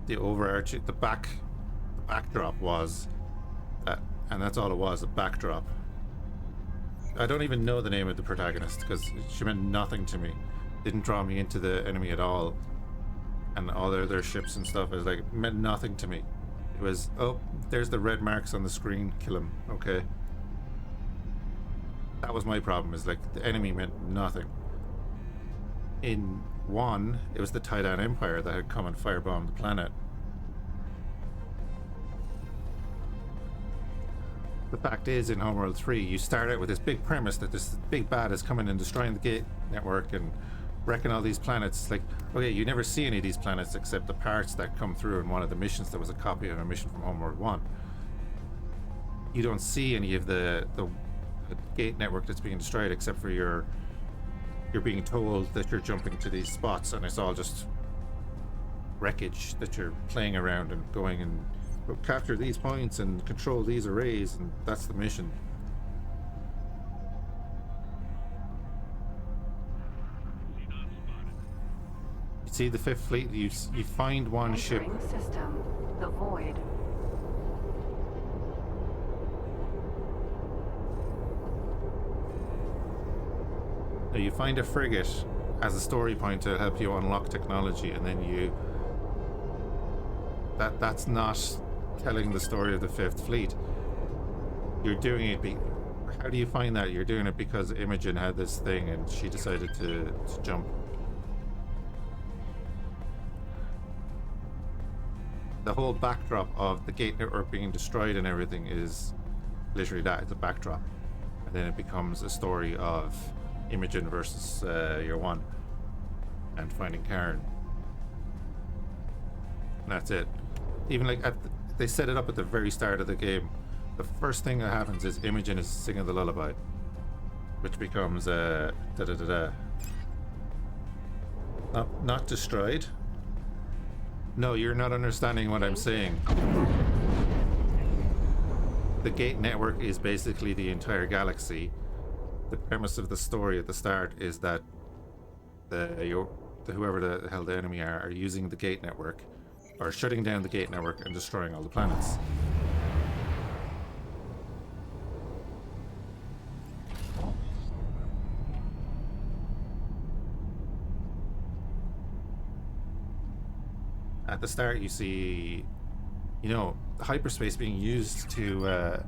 The overarching, the backdrop was that, and that's all it was, a backdrop. I don't even know the name of the protagonist because she meant nothing to me. Didn't draw me into the enemy at all. And all their ships and stuff is like, meant nothing to me. It was, oh, there's the red marks on the screen, kill him, okay. That was my problem, is like the enemy meant nothing. In 1, it was the Titan Empire that had come and firebombed the planet. The fact is, in Homeworld 3, you start out with this big premise that this big bad is coming and destroying the gate network and wrecking all these planets. Like, okay, you never see any of these planets except the parts that come through in one of the missions that was a copy of a mission from Homeworld 1. You don't see any of the gate network that's being destroyed except for you're being told that you're jumping to these spots, and it's all just wreckage that you're playing around and going and capture these points and control these arrays, and that's the mission. You see the Fifth Fleet, you find one ship.
Entering system. The Void.
Now you find a frigate as a story point to help you unlock technology, and then you... That's not telling the story of the Fifth Fleet. You're doing it... How do you find that? You're doing it because Imogen had this thing and she decided to jump. The whole backdrop of the gate network being destroyed and everything is literally that. It's a backdrop. And then it becomes a story of Imogen versus Year One and finding Karen. And that's it. Even like they set it up at the very start of the game. The first thing that happens is Imogen is singing the lullaby, which becomes da da da da. Not destroyed. No, you're not understanding what I'm saying. The gate network is basically the entire galaxy. The premise of the story at the start is that whoever the hell the enemy are using the gate network, or shutting down the gate network and destroying all the planets. At the start you see, you know, hyperspace being used to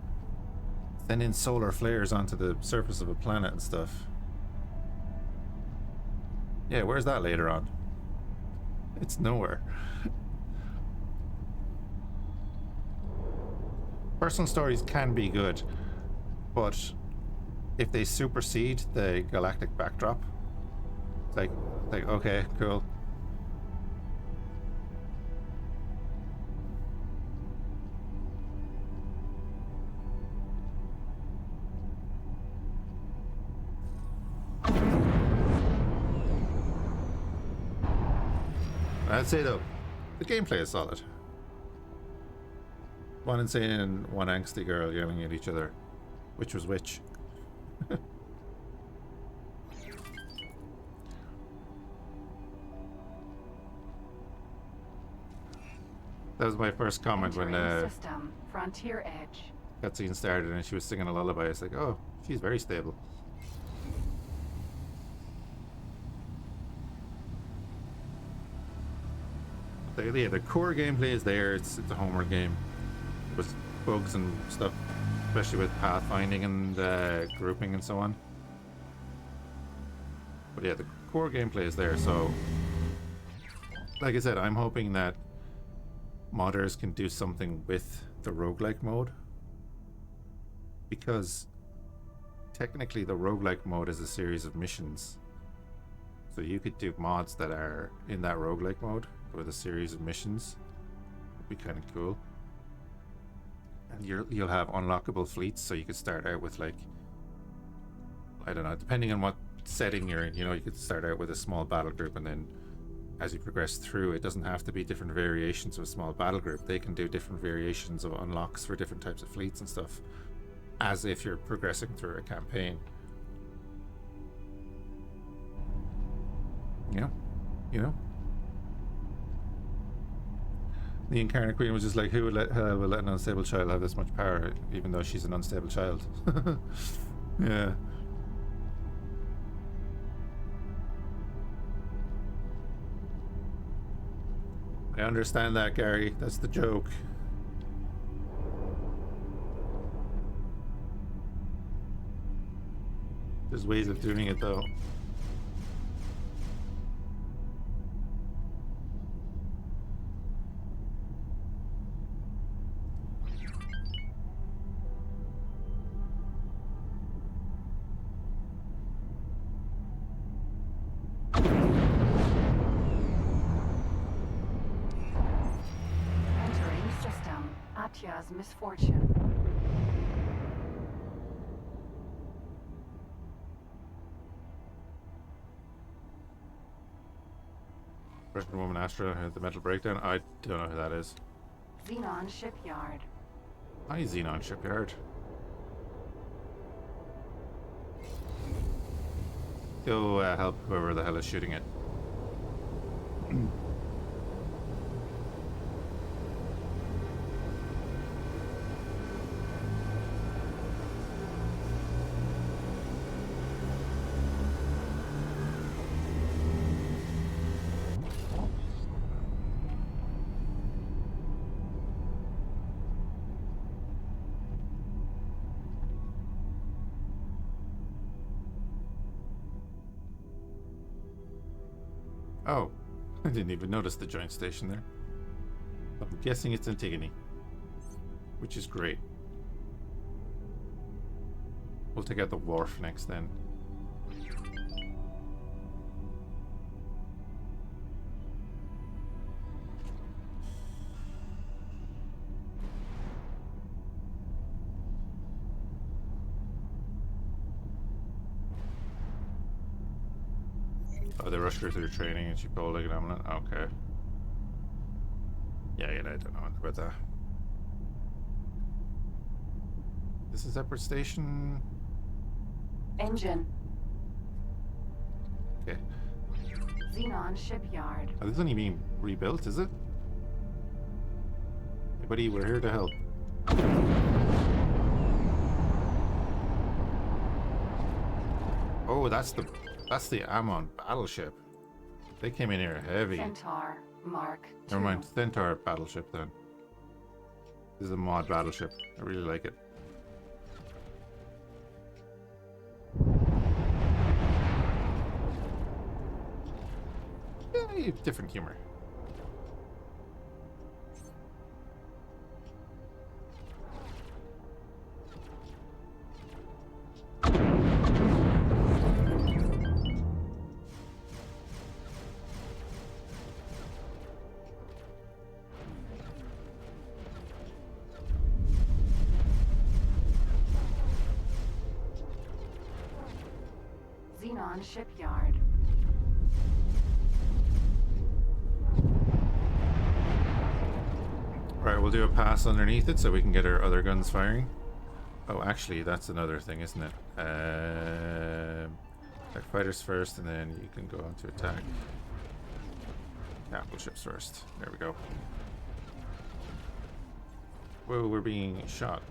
send in solar flares onto the surface of a planet and stuff. Yeah, where's that later on? It's nowhere. Personal stories can be good, but if they supersede the galactic backdrop, it's like okay, cool. I'd say though, the gameplay is solid. One insane and one angsty girl yelling at each other. Which was which? That was my first comment when
system. Frontier Edge.
cutscene started and she was singing a lullaby. It's like, oh, she's very stable. Yeah, the core gameplay is there. It's a Homeworld game with bugs and stuff, especially with pathfinding and grouping and so on. But yeah, the core gameplay is there. So, like I said, I'm hoping that modders can do something with the roguelike mode, because technically the roguelike mode is a series of missions. So you could do mods that are in that roguelike mode with a series of missions. It'd be kind of cool. And you'll have unlockable fleets, so you could start out with, like, I don't know, depending on what setting you're in, you know, you could start out with a small battle group, and then as you progress through, it doesn't have to be different variations of a small battle group. They can do different variations of unlocks for different types of fleets and stuff, as if you're progressing through a campaign. You know. The Incarnate Queen was just like, who would let an unstable child have this much power, even though she's an unstable child? Yeah. I understand that, Gary. That's the joke. There's ways of doing it, though.
America's misfortune.
Russian woman Astra had the mental breakdown. I don't know who that is.
Xenon shipyard.
Hi, Xenon Shipyard. Go help whoever the hell is shooting it. Oh, I didn't even notice the joint station there. I'm guessing it's Antigone, which is great. We'll take out the wharf next then. Oh, they rushed her through training and she pulled like an omelet? Okay. Yeah, I don't know about that. This is a separate station?
Engine.
Okay.
Xenon shipyard.
Oh, this isn't even being rebuilt, is it? Hey buddy, we're here to help. Oh, that's the Amon battleship. They came in here heavy.
Centaur Mark II.
Never mind, Centaur battleship then. This is a mod battleship. I really like it. Yeah, different humor.
Xenon shipyard.
Right, we'll do a pass underneath it so we can get our other guns firing. Oh, actually, that's another thing, isn't it? Attack fighters first, and then you can go on to attack capital ships first. There we go. Whoa, we're being shot.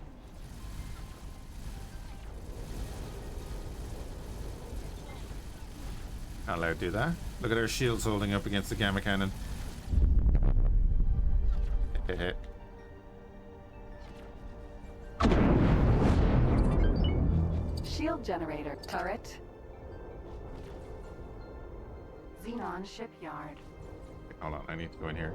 Not allowed to do that. Look at our shields holding up against the gamma cannon.
Shield generator turret. Xenon shipyard.
Hold on, I need to go in here.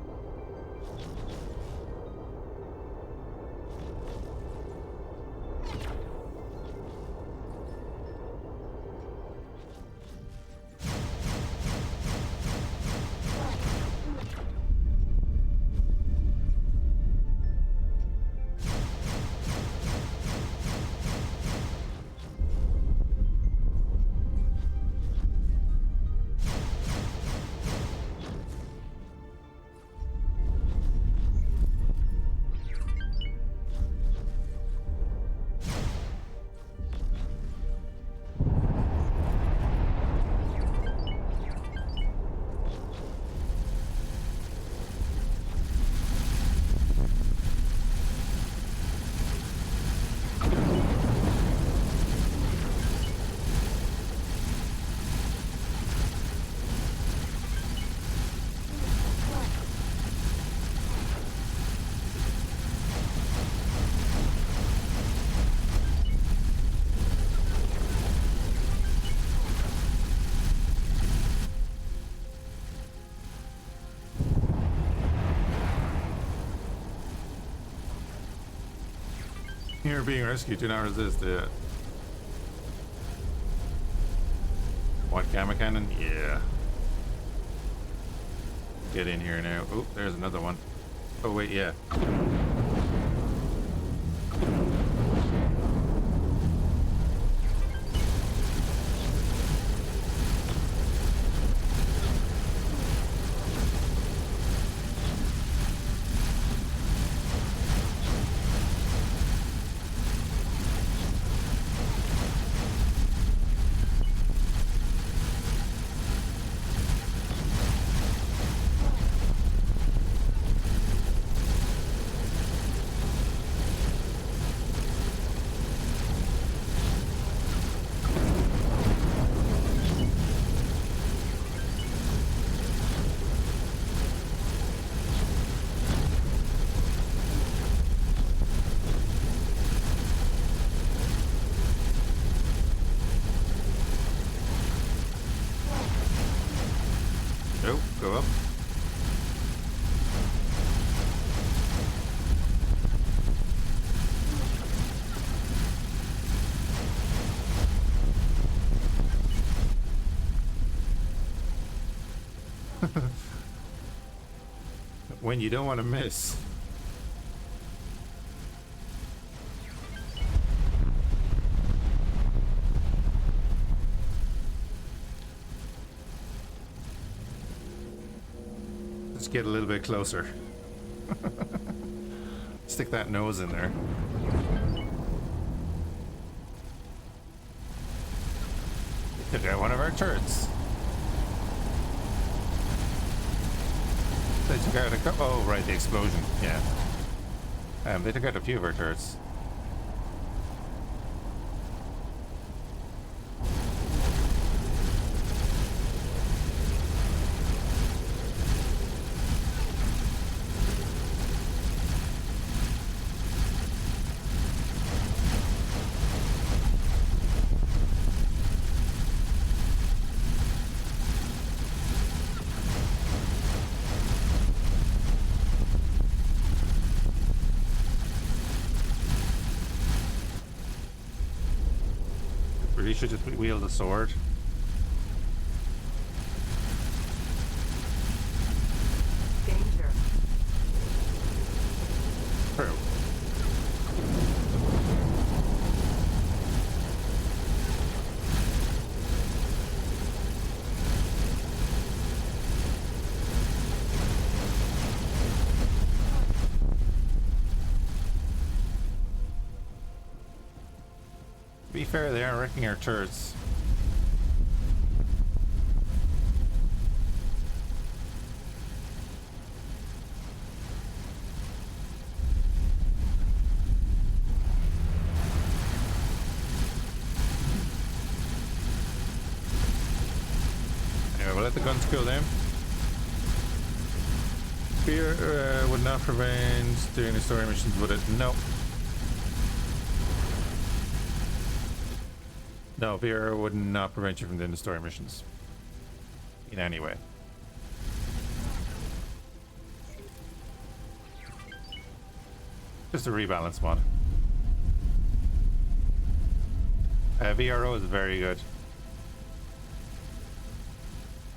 You're being rescued. Do not resist it. What, gamma cannon? Yeah. Get in here now. Oh, there's another one. Oh, wait, yeah. Oh, go up. When you don't want to miss. Let's get a little bit closer. Stick that nose in there. Took out one of our turrets. They took out a couple. Oh, right, the explosion. Yeah. They took out a few of our turrets. Really should just wield a sword.
Danger.
True. To be fair, they are wrecking our turrets. Anyway, we'll let the guns cool down. Fear would not prevent doing the story missions, would it? No. No, fear would not prevent you from doing the story missions. In any way. Just a rebalance mod. VRO is very good.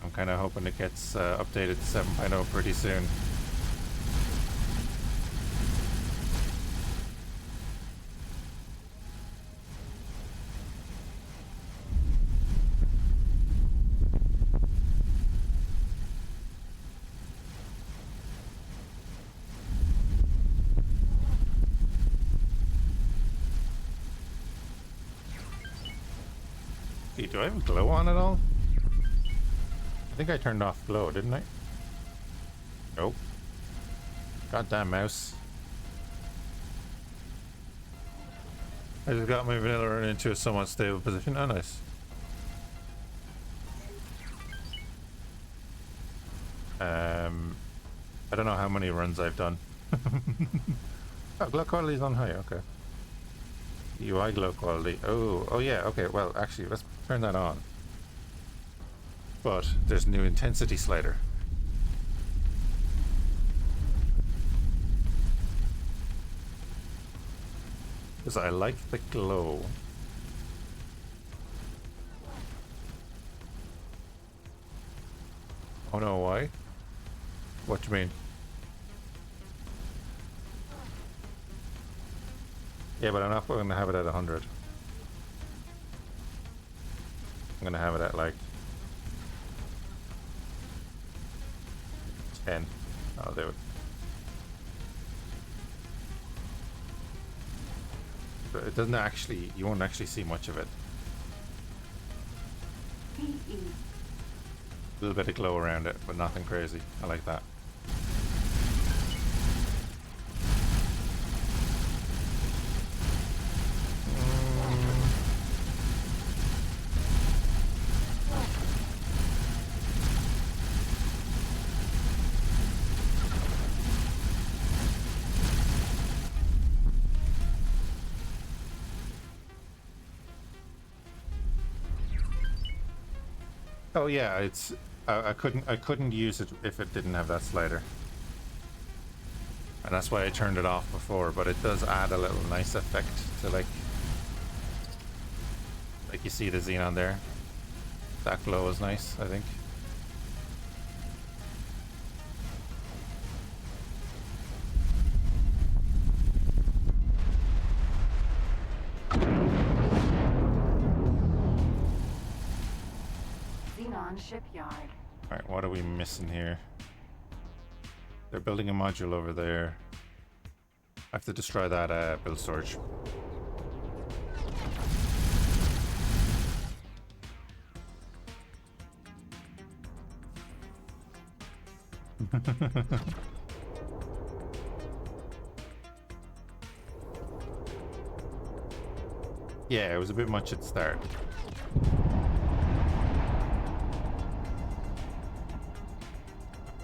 I'm kind of hoping it gets updated to 7.0 pretty soon. Do I have glow on at all? I think I turned off glow, didn't I? Nope. Goddamn mouse. I just got my vanilla run into a somewhat stable position. Oh, nice. I don't know how many runs I've done. Oh, glow quality is on high, okay. UI glow quality. Oh yeah, okay, well actually let's turn that on. But there's a new intensity slider. Because I like the glow. Oh no, why? What do you mean? Yeah, but I'm not going to have it at 100. I'm going to have it at like 10. I'll do it. But it doesn't actually, you won't actually see much of it.
PE.
A little bit of glow around it, but nothing crazy. I like that. Oh yeah, it's I couldn't use it if it didn't have that slider. And that's why I turned it off before, but it does add a little nice effect to like you see the xenon there. That glow is nice, I think.
Xenon shipyard.
Alright, what are we missing here? They're building a module over there. I have to destroy that build storage. Yeah, it was a bit much at the start.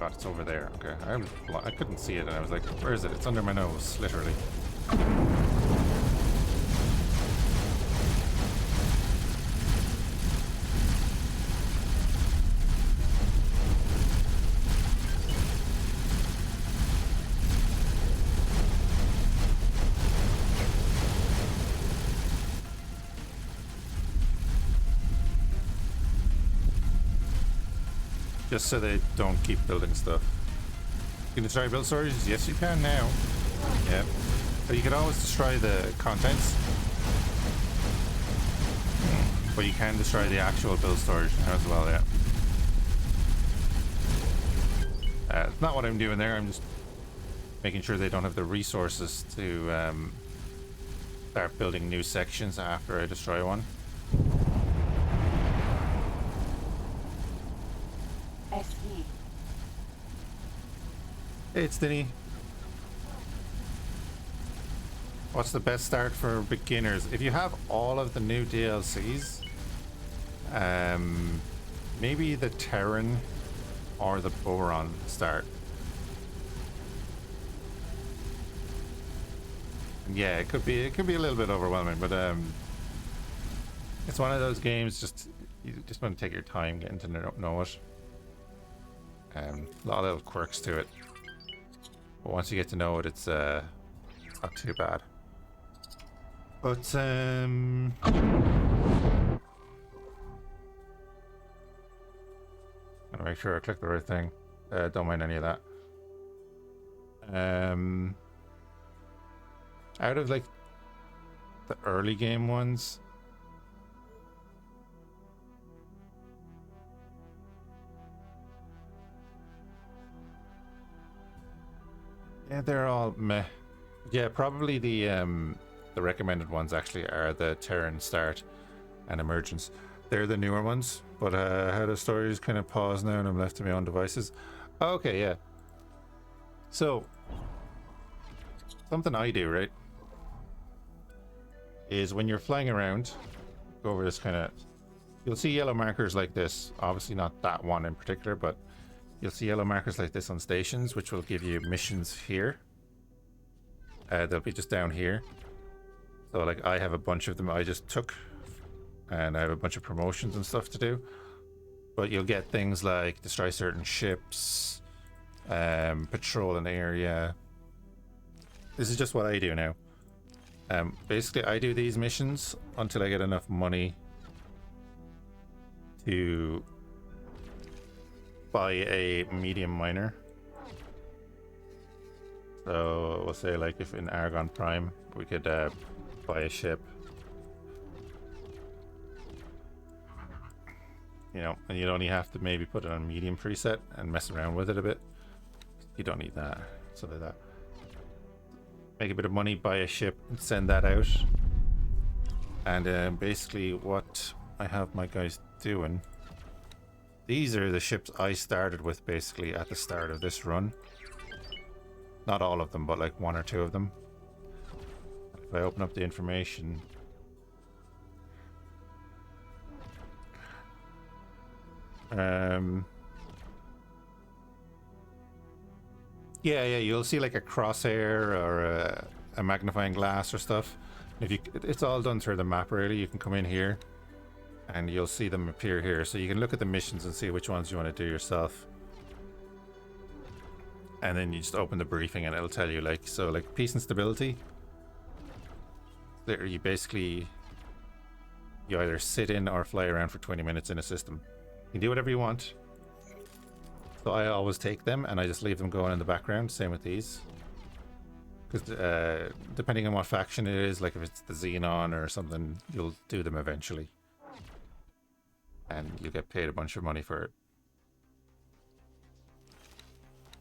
God, it's over there. Okay, I couldn't see it, and I was like, "Where is it?" It's under my nose, literally. Just so they don't keep building stuff. You can destroy build storages? Yes, you can now. Yeah. But you can always destroy the contents. But you can destroy the actual build storage now as well, yeah. It's not what I'm doing there. I'm just making sure they don't have the resources to start building new sections after I destroy one.
SE.
Hey, it's Denny. What's the best start for beginners? If you have all of the new DLCs, maybe the Terran or the Boron start. Yeah, it could be a little bit overwhelming, but it's one of those games. You just want to take your time getting to know it. A lot of little quirks to it, but once you get to know it, it's not too bad. But gotta make sure I click the right thing. Don't mind any of that. Out of like the early game ones, yeah, they're all meh. Yeah, probably the recommended ones actually are the Terran Start and Emergence. They're the newer ones, but how the story is kind of paused now and I'm left to my own devices. Okay, yeah. So something I do, right, is when you're flying around, go over this kind of, you'll see yellow markers like this. Obviously not that one in particular, but you'll see yellow markers like this on stations, which will give you missions here. They'll be just down here. So like I have a bunch of them I just took, and I have a bunch of promotions and stuff to do. But you'll get things like destroy certain ships, patrol an area. This is just what I do now. Basically I do these missions until I get enough money to buy a medium miner. So we'll say like if in Argon Prime we could buy a ship, you know, and you'd only have to maybe put it on medium preset and mess around with it a bit. You don't need that, stuff like that. Make a bit of money, buy a ship and send that out. And basically what I have my guys doing, these are the ships I started with basically at the start of this run. Not all of them, but like one or two of them. If I open up the information, yeah, you'll see like a crosshair or a magnifying glass or stuff. If you, it's all done through the map really. You can come in here and you'll see them appear here. So you can look at the missions and see which ones you want to do yourself. And then you just open the briefing and it'll tell you, like, so like peace and stability. There you basically, you either sit in or fly around for 20 minutes in a system. You can do whatever you want. So I always take them and I just leave them going in the background. Same with these. Because depending on what faction it is, like if it's the Xenon or something, you'll do them eventually. And you'll get paid a bunch of money for it.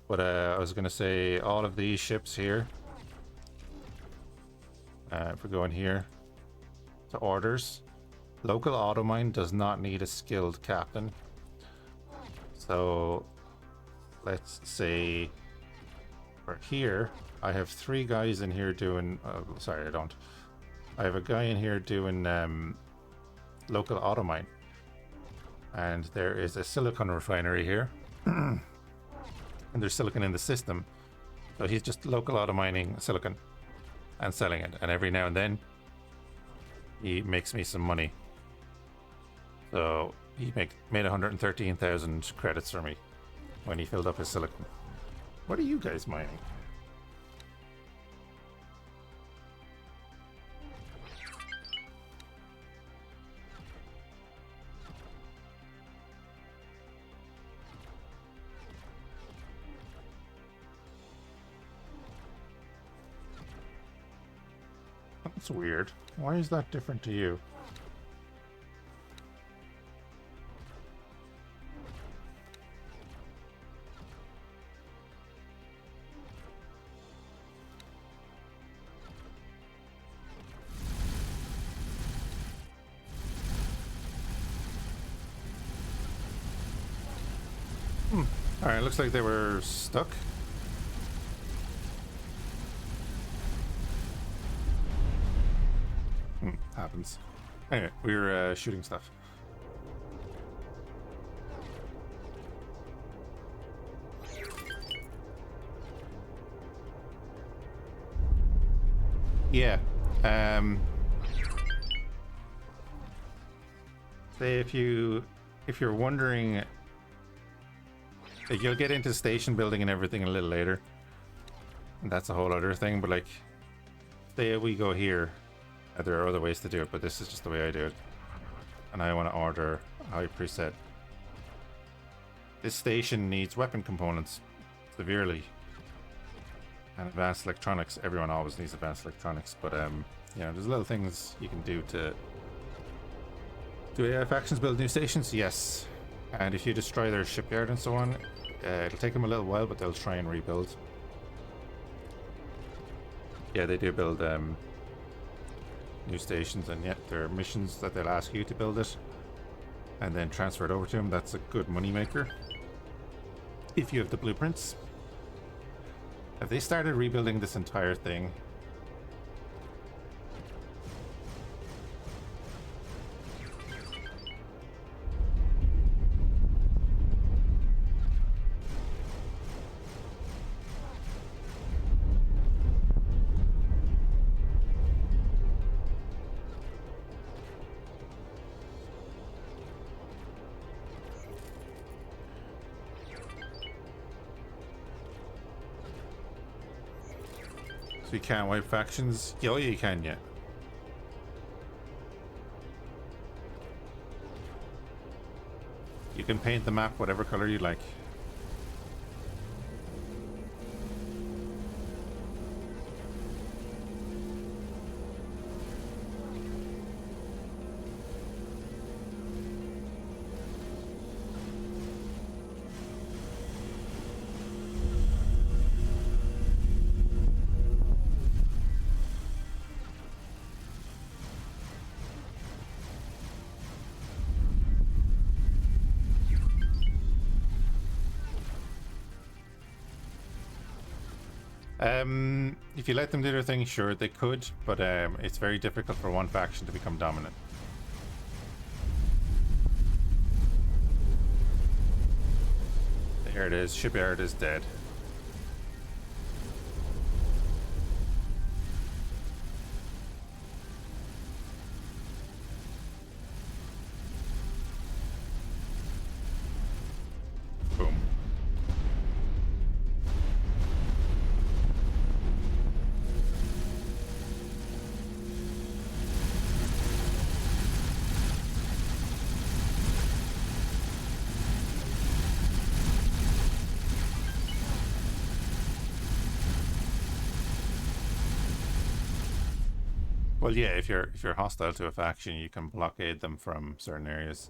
But I was going to say, all of these ships here, if we're going here to orders, local automine does not need a skilled captain. So let's say for here, I have 3 guys in here doing, sorry, I don't. I have a guy in here doing local automine. And there is a silicon refinery here. And there's silicon in the system. So he's just local auto mining silicon and selling it. And every now and then he makes me some money. So he made 113,000 credits for me when he filled up his silicon. What are you guys mining? That's weird. Why is that different to you? Alright, looks like they were stuck. Happens. Anyway, we were shooting stuff. Yeah. Say if you're wondering, you'll get into station building and everything a little later. And that's a whole other thing, but like, say we go here. There are other ways to do it, but this is just the way I do it. And I want to order a high preset. This station needs weapon components severely. And advanced electronics. Everyone always needs advanced electronics, but you know, there's little things you can do to... Do AI factions build new stations? Yes. And if you destroy their shipyard and so on, it'll take them a little while, but they'll try and rebuild. Yeah, they do build new stations, and yet there are missions that they'll ask you to build it and then transfer it over to them. That's a good money maker if you have the blueprints. Have they started rebuilding this entire thing? You can't wipe factions? Oh, yeah, you can, yeah. You can paint the map whatever color you like. If you let them do their thing, sure, they could, but it's very difficult for one faction to become dominant. There it is, shipyard is dead. Well, yeah, if you're hostile to a faction, you can blockade them from certain areas,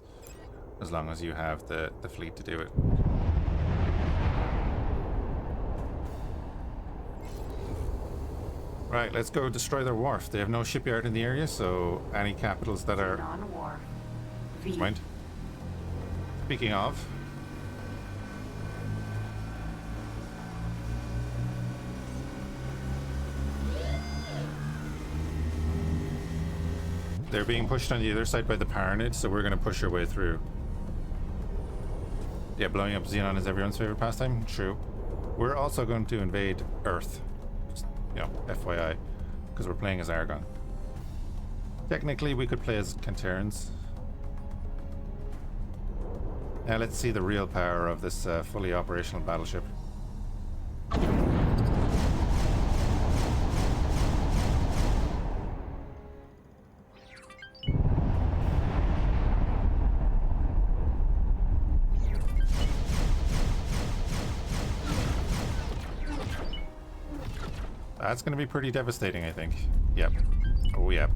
as long as you have the fleet to do it. Right, let's go destroy their wharf. They have no shipyard in the area, so any capitals that are...
Non-war. V.
Mind. Speaking of... They're being pushed on the other side by the Paranid, so we're going to push our way through. Yeah, blowing up Xenon is everyone's favorite pastime. True. We're also going to invade Earth. Just, you know, FYI. Because we're playing as ARGON. Technically, we could play as Canterans. Now let's see the real power of this fully operational battleship. That's going to be pretty devastating, I think. Yep. Oh, yep.